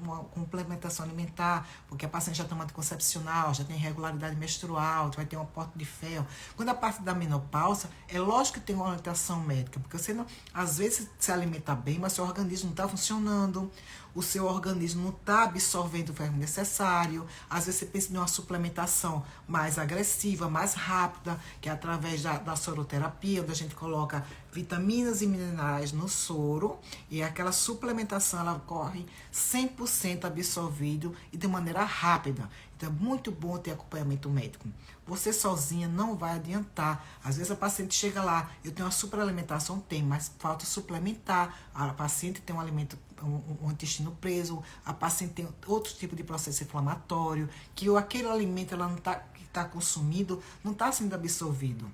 uma complementação alimentar, porque a paciente já toma anticoncepcional, já tem irregularidade menstrual, vai ter um aporte de ferro. Quando a parte da menopausa, é lógico que tem uma orientação médica, porque você não, às vezes se alimenta bem, mas seu organismo não está funcionando, o seu organismo não está absorvendo o ferro necessário. Às vezes você pensa em uma suplementação mais agressiva, mais rápida, que é através da soroterapia, onde a gente coloca vitaminas e minerais no soro, e aquela suplementação ela ocorre 100% absorvido e de maneira rápida. Então é muito bom ter acompanhamento médico. Você sozinha não vai adiantar. Às vezes a paciente chega lá, eu tenho uma superalimentação, tem, mas falta suplementar. A paciente tem um intestino preso, a paciente tem outro tipo de processo inflamatório, que aquele alimento ela não que está consumido não está sendo absorvido.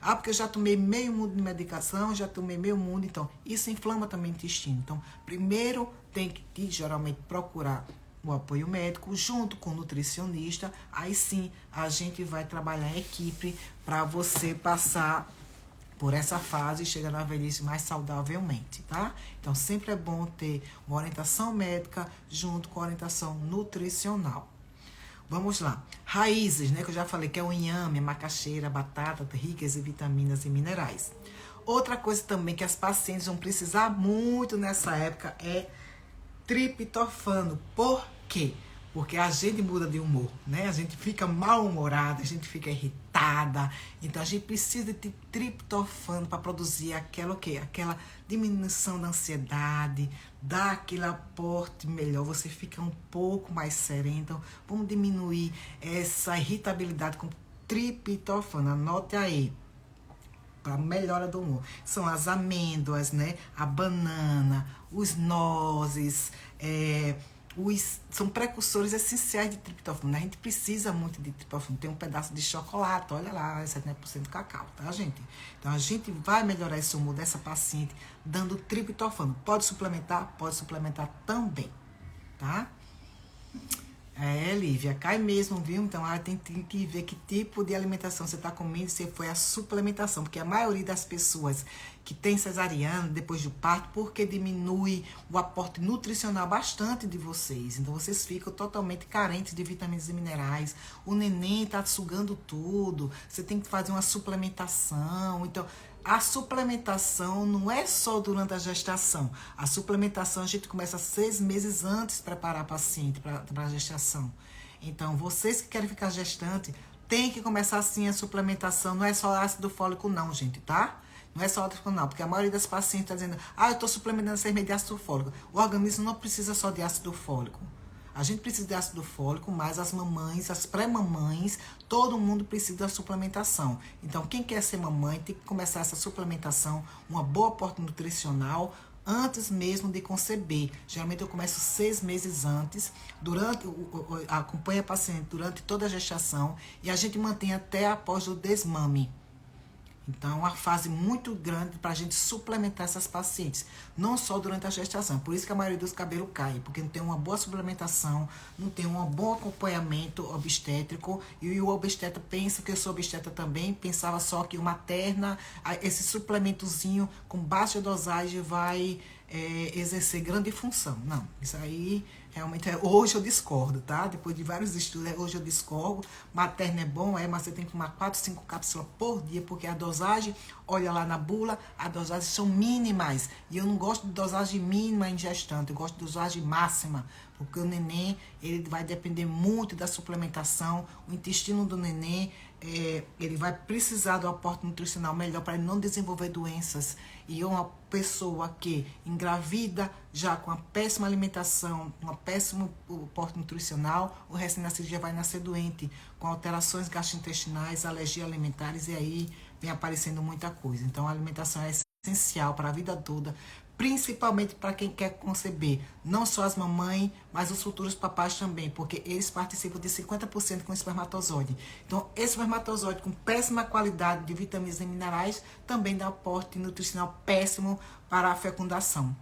Porque eu já tomei meio mundo de medicação, já tomei meio mundo, então isso inflama também o intestino. Então, primeiro tem que geralmente procurar o apoio médico junto com o nutricionista. Aí sim a gente vai trabalhar em equipe para você passar por essa fase e chegar na velhice mais saudavelmente, tá? Então sempre é bom ter uma orientação médica junto com a orientação nutricional. Vamos lá. Raízes, né? Que eu já falei que é o inhame, a macaxeira, a batata, ricas em vitaminas e minerais. Outra coisa também que as pacientes vão precisar muito nessa época é triptofano. Por quê? Porque a gente muda de humor, né? A gente fica mal-humorada, a gente fica irritada. Então a gente precisa de triptofano para produzir aquela diminuição da ansiedade, dar aquele aporte melhor, você fica um pouco mais sereno. Então vamos diminuir essa irritabilidade com triptofano. Anote aí. Para melhora do humor. São as amêndoas, né? A banana, os nozes, são precursores essenciais de triptofano. A gente precisa muito de triptofano. Tem um pedaço de chocolate, olha lá, 70% cacau, tá, gente? Então, a gente vai melhorar esse humor dessa paciente dando triptofano. Pode suplementar também, tá? Lívia, cai mesmo, viu? Então, tem que ver que tipo de alimentação você está comendo, se foi a suplementação, porque a maioria das pessoas que tem cesariana depois do parto, porque diminui o aporte nutricional bastante de vocês. Então, vocês ficam totalmente carentes de vitaminas e minerais. O neném tá sugando tudo. Você tem que fazer uma suplementação. Então, a suplementação não é só durante a gestação. A suplementação a gente começa 6 meses antes de preparar a paciente para a gestação. Então, vocês que querem ficar gestante, tem que começar assim a suplementação. Não é só ácido fólico não, gente, tá? Não é só ácido fólico não, porque a maioria das pacientes está dizendo, eu estou suplementando 6 meses de ácido fólico. O organismo não precisa só de ácido fólico. A gente precisa de ácido fólico, mas as mamães, as pré-mamães, todo mundo precisa da suplementação. Então, quem quer ser mamãe tem que começar essa suplementação, uma boa aporte nutricional, antes mesmo de conceber. Geralmente eu começo 6 meses antes, acompanho a paciente durante toda a gestação e a gente mantém até após o desmame. Então, é uma fase muito grande para a gente suplementar essas pacientes, não só durante a gestação. Por isso que a maioria dos cabelos cai, porque não tem uma boa suplementação, não tem um bom acompanhamento obstétrico, e o obstetra pensa que eu sou obstetra também, pensava só que o materna, esse suplementozinho com baixa dosagem vai exercer grande função. Não, isso aí realmente hoje eu discordo, tá? Depois de vários estudos, hoje eu discordo. Materno é bom, mas você tem que tomar 4, 5 cápsulas por dia, porque a dosagem, olha lá na bula, as dosagens são mínimas. E eu não gosto de dosagem mínima em gestante, eu gosto de dosagem máxima, porque o neném, ele vai depender muito da suplementação, o intestino do neném, ele vai precisar do aporte nutricional melhor para ele não desenvolver doenças. E uma pessoa que engravida já com a péssima alimentação, um péssimo aporte nutricional, o recém-nascido já vai nascer doente, com alterações gastrointestinais, alergias alimentares, e aí vem aparecendo muita coisa. Então a alimentação é essencial para a vida toda, principalmente para quem quer conceber, não só as mamães, mas os futuros papais também, porque eles participam de 50% com espermatozoide. Então, esse espermatozoide com péssima qualidade de vitaminas e minerais também dá aporte nutricional péssimo para a fecundação,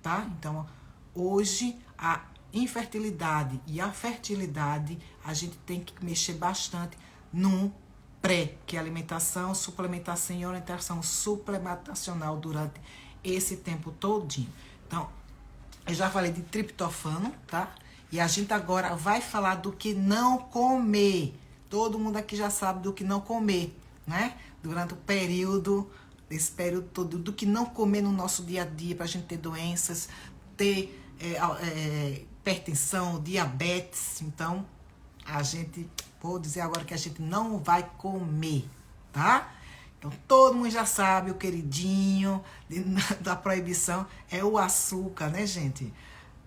tá? Então, hoje, a infertilidade e a fertilidade, a gente tem que mexer bastante no pré, que é alimentação, suplementação e orientação suplementacional durante esse tempo todinho. Então, eu já falei de triptofano, tá? E a gente agora vai falar do que não comer. Todo mundo aqui já sabe do que não comer, né? Durante o período, esse período todo, do que não comer no nosso dia a dia para a gente ter doenças, ter hipertensão, diabetes. Então, vou dizer agora que a gente não vai comer, tá? Então, todo mundo já sabe, o queridinho da proibição é o açúcar, né, gente?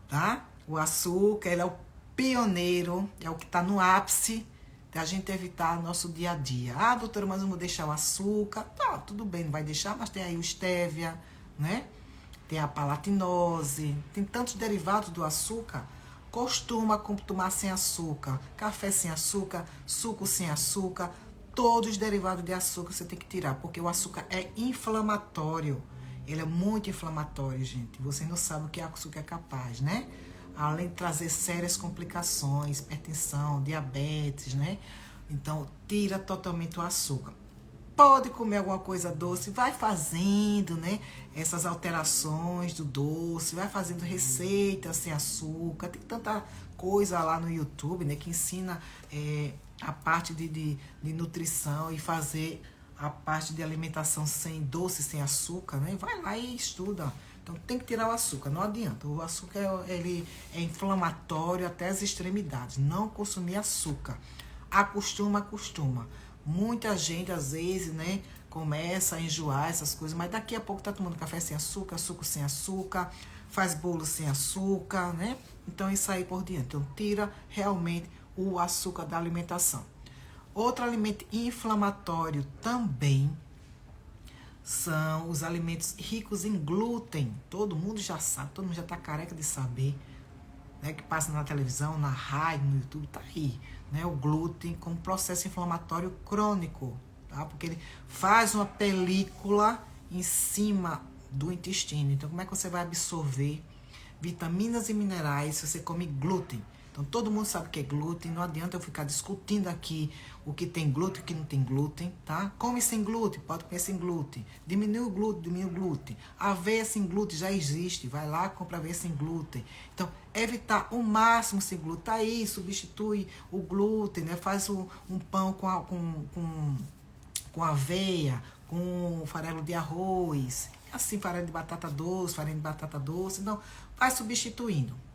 Tá? O açúcar, ele é o pioneiro, é o que está no ápice da gente evitar no nosso dia a dia. Ah, doutora, mas eu vou deixar o açúcar. Tá, tudo bem, não vai deixar, mas tem aí o stevia, né? Tem a palatinose, tem tantos derivados do açúcar. Costuma tomar sem açúcar, café sem açúcar, suco sem açúcar. Todos os derivados de açúcar você tem que tirar, porque o açúcar é inflamatório. Ele é muito inflamatório, gente. Você não sabe o que o açúcar é capaz, né? Além de trazer sérias complicações, hipertensão, diabetes, né? Então, tira totalmente o açúcar. Pode comer alguma coisa doce, vai fazendo, né? Essas alterações do doce, vai fazendo receitas sem açúcar. Tem tanta coisa lá no YouTube, né? Que ensina a parte de nutrição e fazer a parte de alimentação sem doce, sem açúcar, né? Vai lá e estuda. Então tem que tirar o açúcar, não adianta. O açúcar ele é inflamatório até as extremidades. Não consumir açúcar. Acostuma. Muita gente, às vezes, né, começa a enjoar essas coisas, mas daqui a pouco tá tomando café sem açúcar, suco sem açúcar, faz bolo sem açúcar, né? Então, isso aí por diante. Então, tira realmente o açúcar da alimentação. Outro alimento inflamatório também são os alimentos ricos em glúten. Todo mundo já sabe, todo mundo já tá careca de saber, né, que passa na televisão, na rádio, no YouTube, tá aí, né, o glúten como processo inflamatório crônico, tá? Porque ele faz uma película em cima do intestino. Então, como é que você vai absorver vitaminas e minerais se você come glúten? Então, todo mundo sabe o que é glúten, não adianta eu ficar discutindo aqui o que tem glúten e o que não tem glúten, tá? Come sem glúten, pode comer sem glúten. Diminui o glúten. Aveia sem glúten já existe, vai lá, compra aveia sem glúten. Então, evitar o máximo sem glúten. Tá aí, substitui o glúten, né? Faz um pão com aveia, com farelo de arroz, assim, farelo de batata doce. Então, vai substituindo.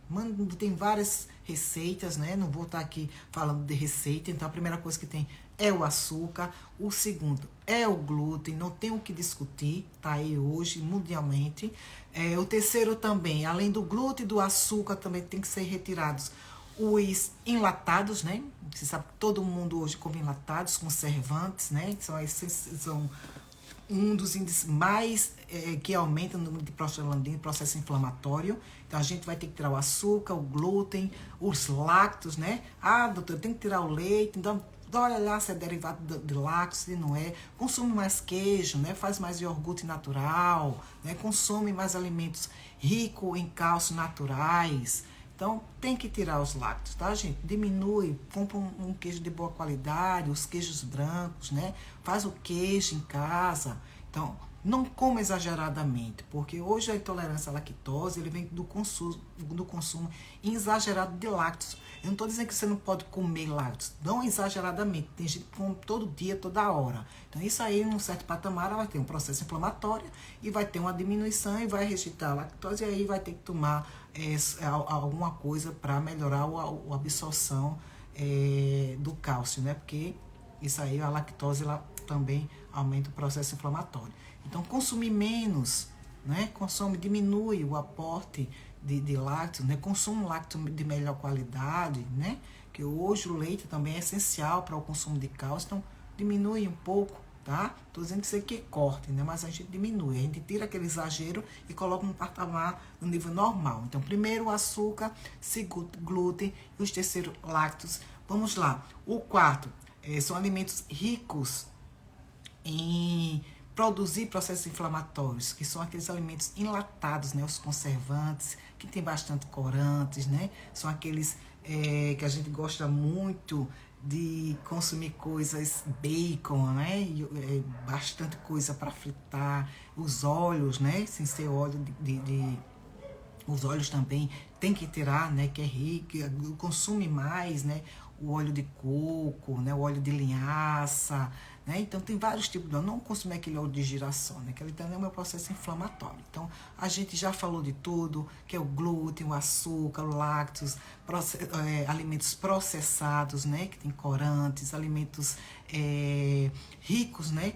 Tem várias receitas, né? Não vou estar aqui falando de receita. Então, a primeira coisa que tem é o açúcar. O segundo é o glúten. Não tem o que discutir, tá aí hoje, mundialmente. O terceiro também, além do glúten e do açúcar, também tem que ser retirados os enlatados, né? Você sabe que todo mundo hoje come enlatados, conservantes, né? São um dos índices mais que aumenta o número de prostaglandina, processo inflamatório. Então, a gente vai ter que tirar o açúcar, o glúten, os lácteos, né? Ah, doutor, tem que tirar o leite. Então, olha lá se é derivado de lácteos, se não é. Consome mais queijo, né? Faz mais iogurte natural, né? Consome mais alimentos ricos em cálcio naturais. Então, tem que tirar os lácteos, tá, gente? Diminui, compra um queijo de boa qualidade, os queijos brancos, né? Faz o queijo em casa. Então, Não coma exageradamente, porque hoje a intolerância à lactose ele vem do consumo exagerado de lácteos. Eu não estou dizendo que você não pode comer lácteos, não exageradamente. Tem gente que come todo dia, toda hora. Então isso aí, num certo patamar, vai ter um processo inflamatório e vai ter uma diminuição e vai rejeitar a lactose e aí vai ter que tomar alguma coisa para melhorar a absorção do cálcio, né? Porque isso aí, a lactose, ela também aumenta o processo inflamatório. Então, consumir menos, né? Diminui o aporte de lácteos, né? Consuma um lácteo de melhor qualidade, né? Que hoje o leite também é essencial para o consumo de cálcio, então diminui um pouco, tá? Tô dizendo que isso aqui corte, né? Mas a gente diminui, a gente tira aquele exagero e coloca no patamar, no nível normal. Então, primeiro o açúcar, segundo glúten e os terceiro lácteos. Vamos lá. O quarto são alimentos ricos em produzir processos inflamatórios, que são aqueles alimentos enlatados, né, os conservantes, que tem bastante corantes, né, são aqueles que a gente gosta muito de consumir coisas, bacon, né, bastante coisa para fritar, os óleos, né, sem ser óleo os óleos também tem que tirar, né, que é rico, consome mais, né, o óleo de coco, né, o óleo de linhaça, né, então tem vários tipos de óleo, não consumir aquele óleo de girassol, né, que ele também é um processo inflamatório. Então, a gente já falou de tudo, que é o glúten, o açúcar, o lácteos, alimentos processados, né, que tem corantes, alimentos ricos, né,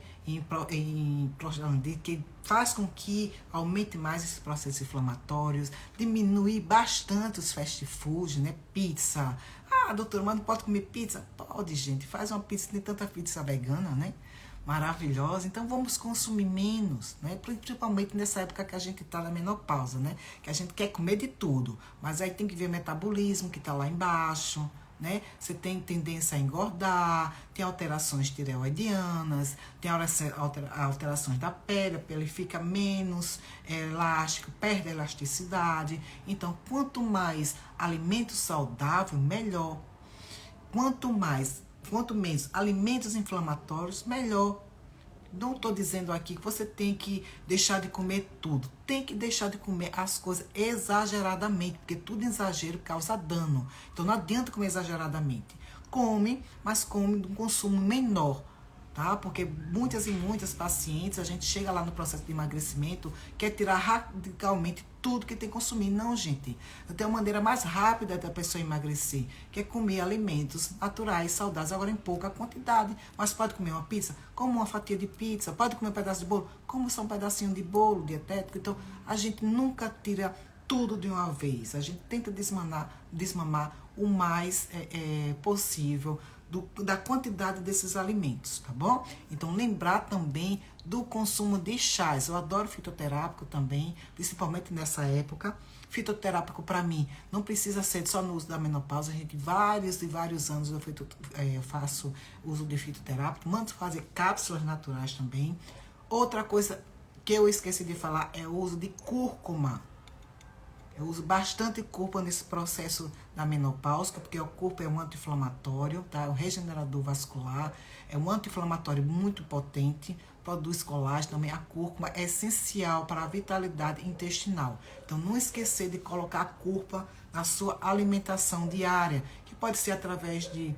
que faz com que aumente mais esses processos inflamatórios, diminuir bastante os fast food, né, pizza. Ah, doutor, mas não pode comer pizza? Pode, gente, faz uma pizza, tem tanta pizza vegana, né, maravilhosa, então vamos consumir menos, né? Principalmente nessa época que a gente está na menopausa, né? Que a gente quer comer de tudo, mas aí tem que ver o metabolismo que está lá embaixo, né? Você tem tendência a engordar, tem alterações tireoidianas, tem alterações da pele, a pele fica menos elástica, perde a elasticidade. Então, quanto mais alimento saudável, melhor. Quanto menos alimentos inflamatórios, melhor. Não estou dizendo aqui que você tem que deixar de comer tudo. Tem que deixar de comer as coisas exageradamente, porque tudo exagero causa dano. Então não adianta comer exageradamente. Come, mas come de um consumo menor, tá? Porque muitas e muitas pacientes, a gente chega lá no processo de emagrecimento, quer tirar radicalmente tudo que tem que consumir. Não, gente. Tem uma maneira mais rápida da pessoa emagrecer, que é comer alimentos naturais, saudáveis, agora em pouca quantidade. Mas pode comer uma pizza? Como uma fatia de pizza. Pode comer um pedaço de bolo? Como só um pedacinho de bolo dietético. Então, a gente nunca tira tudo de uma vez. A gente tenta desmamar o mais possível da quantidade desses alimentos, tá bom? Então, lembrar também do consumo de chás. Eu adoro fitoterápico também, principalmente nessa época. Fitoterápico, para mim, não precisa ser só no uso da menopausa. A gente, vários e vários anos eu faço uso de fitoterápico. Mando fazer cápsulas naturais também. Outra coisa que eu esqueci de falar é o uso de cúrcuma. Eu uso bastante cúrcuma nesse processo da menopausa, porque o cúrcuma é um anti-inflamatório, tá? É um regenerador vascular, é um anti-inflamatório muito potente, produz colágeno também. A cúrcuma é essencial para a vitalidade intestinal. Então, não esquecer de colocar a cúrcuma na sua alimentação diária, que pode ser através de...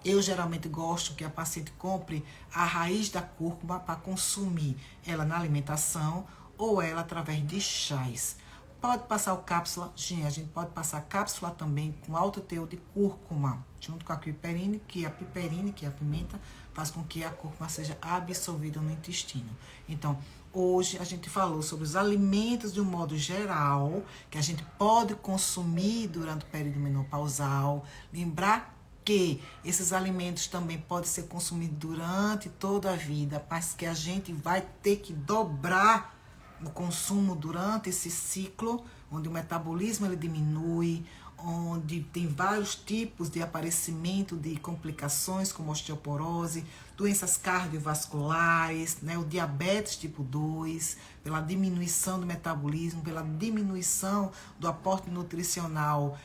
Eu geralmente gosto que a paciente compre a raiz da cúrcuma para consumir ela na alimentação ou ela através de chás. Pode passar o cápsula, a gente pode passar cápsula também com alto teor de cúrcuma, junto com a piperine, que a pimenta, faz com que a cúrcuma seja absorvida no intestino. Então, hoje a gente falou sobre os alimentos de um modo geral, que a gente pode consumir durante o período menopausal. Lembrar que esses alimentos também podem ser consumidos durante toda a vida, mas que a gente vai ter que dobrar o consumo durante esse ciclo, onde o metabolismo ele diminui, onde tem vários tipos de aparecimento de complicações como osteoporose, doenças cardiovasculares, né, o diabetes tipo 2, pela diminuição do metabolismo, pela diminuição do aporte nutricional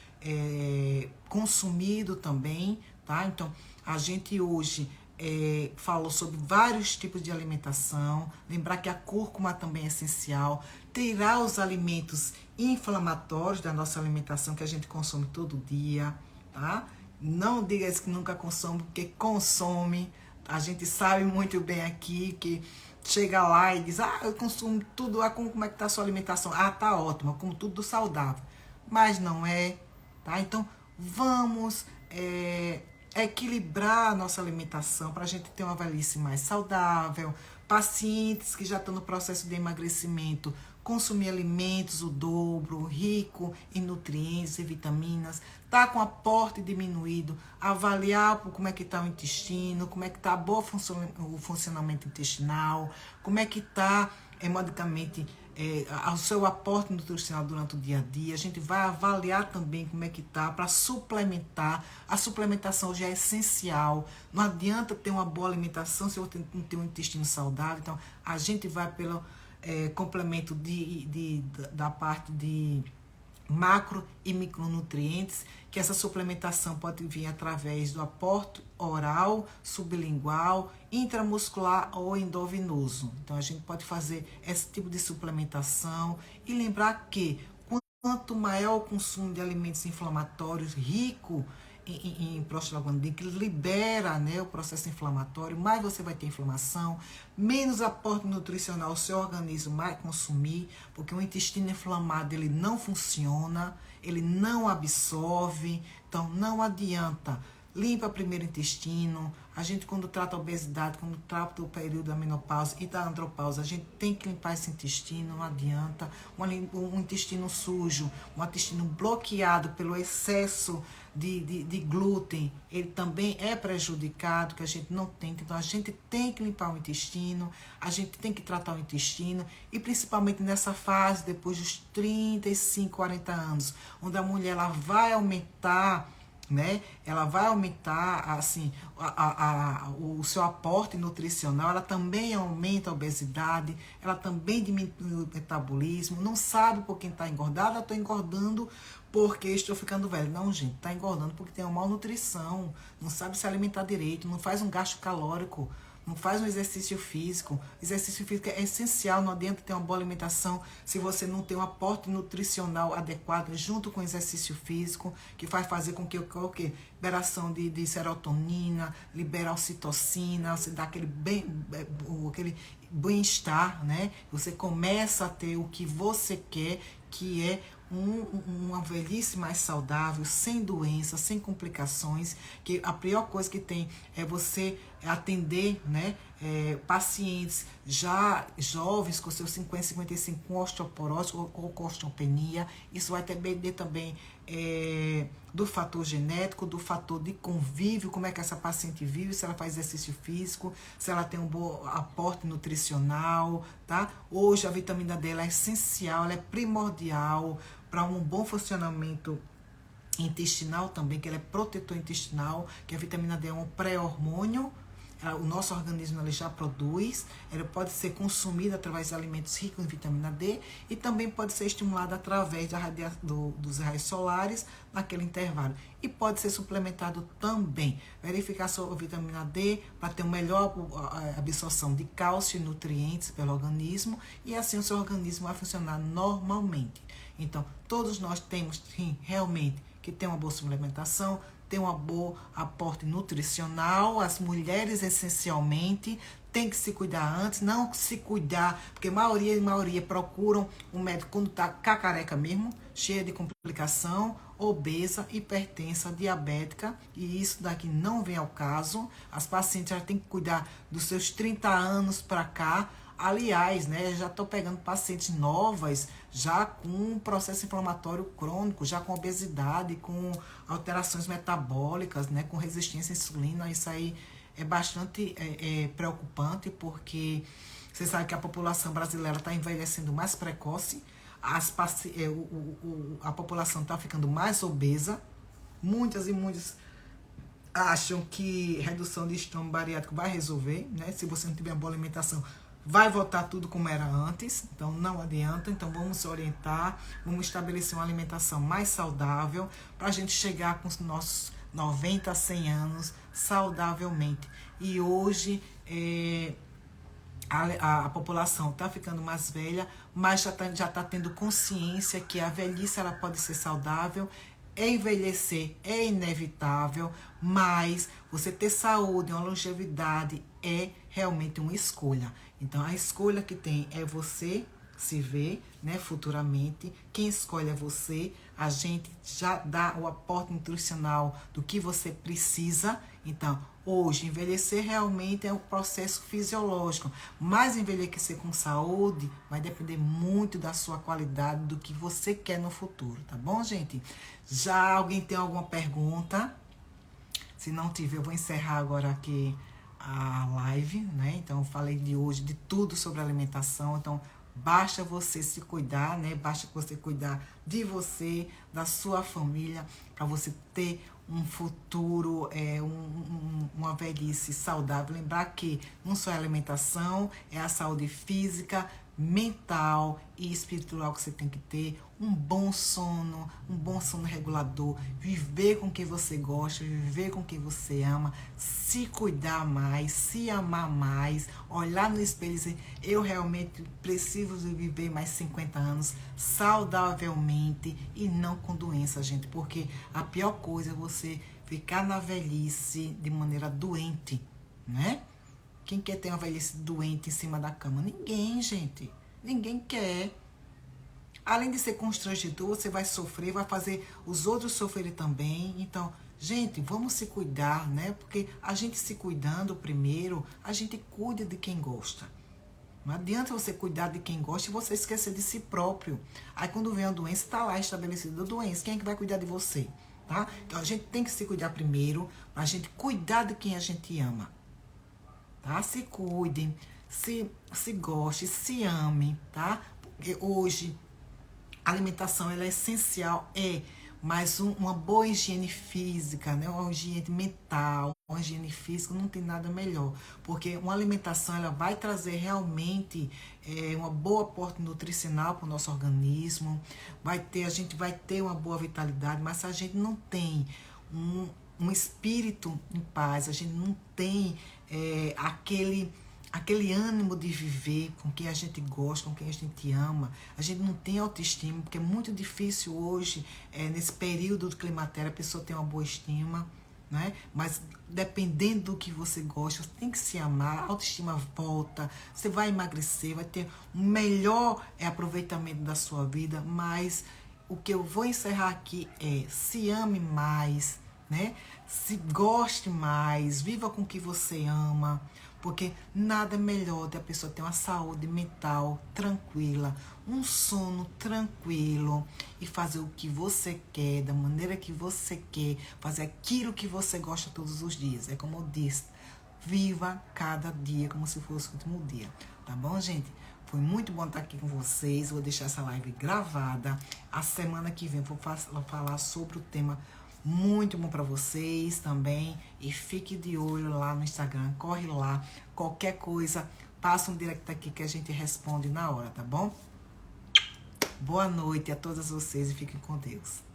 consumido também, tá? Então, a gente hoje falou sobre vários tipos de alimentação. Lembrar que a cúrcuma também é essencial. Tirar os alimentos inflamatórios da nossa alimentação que a gente consome todo dia, tá? Não diga isso que nunca consome, porque consome. A gente sabe muito bem aqui que chega lá e diz, eu consumo tudo, como é que tá a sua alimentação? Tá ótima, como tudo saudável. Mas não é, tá? Então, vamos equilibrar a nossa alimentação para a gente ter uma velhice mais saudável. Pacientes que já estão no processo de emagrecimento, consumir alimentos o dobro, rico em nutrientes e vitaminas, tá com aporte diminuído, avaliar como é que está o intestino, como é que está o funcionamento intestinal, como é que está hemodinamicamente o seu aporte nutricional durante o dia a dia. A gente vai avaliar também como é que está para suplementar. A suplementação já é essencial. Não adianta ter uma boa alimentação se você não tem um intestino saudável. Então, a gente vai pelo complemento da parte de macro e micronutrientes, que essa suplementação pode vir através do aporte oral, sublingual, intramuscular ou endovenoso. Então a gente pode fazer esse tipo de suplementação e lembrar que quanto maior o consumo de alimentos inflamatórios rico em prostaglandina, que libera, né, o processo inflamatório, mais você vai ter inflamação, menos aporte nutricional o seu organismo vai consumir, porque o intestino inflamado ele não funciona, ele não absorve, então não adianta. Limpa primeiro o intestino. A gente, quando trata a obesidade, quando trata o período da menopausa e da andropausa, a gente tem que limpar esse intestino, não adianta. Um intestino sujo, um intestino bloqueado pelo excesso de glúten, ele também é prejudicado, que a gente não tem. Então, a gente tem que limpar o intestino, a gente tem que tratar o intestino, e principalmente nessa fase, depois dos 35, 40 anos, onde a mulher ela vai aumentar, né? Ela vai aumentar assim o seu aporte nutricional, ela também aumenta a obesidade, ela também diminui o metabolismo. Não sabe por quem está engordada, estou engordando porque estou ficando velho. Não, gente, está engordando porque tem uma malnutrição, não sabe se alimentar direito, não faz um gasto calórico, não faz um exercício físico. Exercício físico é essencial, não adianta ter uma boa alimentação se você não tem um aporte nutricional adequado junto com o exercício físico, que vai fazer com que ocorra liberação de serotonina, liberar ocitocina, você dá aquele bem-estar, né? Você começa a ter o que você quer, que é uma velhice mais saudável, sem doenças, sem complicações, que a pior coisa que tem é você atender, né, pacientes já jovens com seus 50, 55 com osteoporose ou com osteopenia. Isso vai depender também do fator genético, do fator de convívio, como é que essa paciente vive, se ela faz exercício físico, se ela tem um bom aporte nutricional, tá? Hoje a vitamina D ela é essencial, ela é primordial para um bom funcionamento intestinal também, que ela é protetor intestinal, que a vitamina D é um pré-hormônio. O nosso organismo ele já produz, ela pode ser consumida através de alimentos ricos em vitamina D e também pode ser estimulada através dos raios solares naquele intervalo. E pode ser suplementado também. Verificar a sua vitamina D para ter uma melhor absorção de cálcio e nutrientes pelo organismo, e assim o seu organismo vai funcionar normalmente. Então, todos nós temos sim, realmente que ter uma boa suplementação, ter um bom aporte nutricional. As mulheres, essencialmente, têm que se cuidar antes, não se cuidar, porque maioria procuram um médico quando está cacareca mesmo, cheia de complicação, obesa, hipertensa, diabética, e isso daqui não vem ao caso. As pacientes já têm que cuidar dos seus 30 anos para cá. Aliás, né, já estou pegando pacientes novas, já com um processo inflamatório crônico, já com obesidade, com alterações metabólicas, né, com resistência à insulina. Isso aí é bastante preocupante, porque você sabe que a população brasileira está envelhecendo mais precoce, a população está ficando mais obesa. Muitas e muitos acham que redução de estômago bariátrico vai resolver, né? Se você não tiver uma boa alimentação, vai voltar tudo como era antes. Então não adianta. Então vamos se orientar, vamos estabelecer uma alimentação mais saudável para a gente chegar com os nossos 90, 100 anos saudavelmente. E hoje a população está ficando mais velha, mas já tá tendo consciência que a velhice ela pode ser saudável. Envelhecer é inevitável, mas você ter saúde, uma longevidade é realmente uma escolha. Então a escolha que tem é você se ver, né, futuramente. Quem escolhe é você. A gente já dá o aporte nutricional do que você precisa. Então, hoje, envelhecer realmente é um processo fisiológico, mas envelhecer com saúde vai depender muito da sua qualidade, do que você quer no futuro, tá bom, gente? Já alguém tem alguma pergunta? Se não tiver, eu vou encerrar agora aqui a live, né? Então, eu falei de hoje de tudo sobre alimentação. Então, basta você se cuidar, né? Basta você cuidar de você, da sua família, para você ter um futuro, uma velhice saudável. Lembrar que não só é alimentação, é a saúde física, mental e espiritual que você tem que ter, um bom sono regulador, viver com quem você gosta, viver com quem você ama, se cuidar mais, se amar mais, olhar no espelho e dizer, eu realmente preciso viver mais 50 anos saudavelmente e não com doença, gente, porque a pior coisa é você ficar na velhice de maneira doente, né? Quem quer ter uma velhice doente em cima da cama? Ninguém, gente. Ninguém quer. Além de ser constrangedor, você vai sofrer, vai fazer os outros sofrerem também. Então, gente, vamos se cuidar, né? Porque a gente se cuidando primeiro, a gente cuida de quem gosta. Não adianta você cuidar de quem gosta e você esquecer de si próprio. Aí quando vem a doença, está lá estabelecida a doença. Quem é que vai cuidar de você? Tá? Então, a gente tem que se cuidar primeiro, para a gente cuidar de quem a gente ama. Tá? Se cuidem, se goste, se ame, tá? Porque hoje a alimentação ela é essencial, mas uma boa higiene física, né? Uma higiene mental, uma higiene física não tem nada melhor, porque uma alimentação ela vai trazer realmente uma boa aporte nutricional para o nosso organismo, a gente vai ter uma boa vitalidade, mas se a gente não tem um espírito em paz, a gente não tem aquele ânimo de viver com quem a gente gosta, com quem a gente ama, a gente não tem autoestima, porque é muito difícil hoje, nesse período do climatério, a pessoa ter uma boa estima, né? Mas dependendo do que você gosta, você tem que se amar, a autoestima volta, você vai emagrecer, vai ter um melhor aproveitamento da sua vida, mas o que eu vou encerrar aqui se ame mais, né? Se goste mais, viva com o que você ama, porque nada é melhor de a pessoa ter uma saúde mental tranquila, um sono tranquilo e fazer o que você quer, da maneira que você quer, fazer aquilo que você gosta todos os dias. É como eu disse, viva cada dia como se fosse o último dia, tá bom, gente? Foi muito bom estar aqui com vocês, vou deixar essa live gravada. A semana que vem vou falar sobre o tema muito bom para vocês também. E fique de olho lá no Instagram, corre lá. Qualquer coisa, passa um direct aqui que a gente responde na hora, tá bom? Boa noite a todas vocês e fiquem com Deus.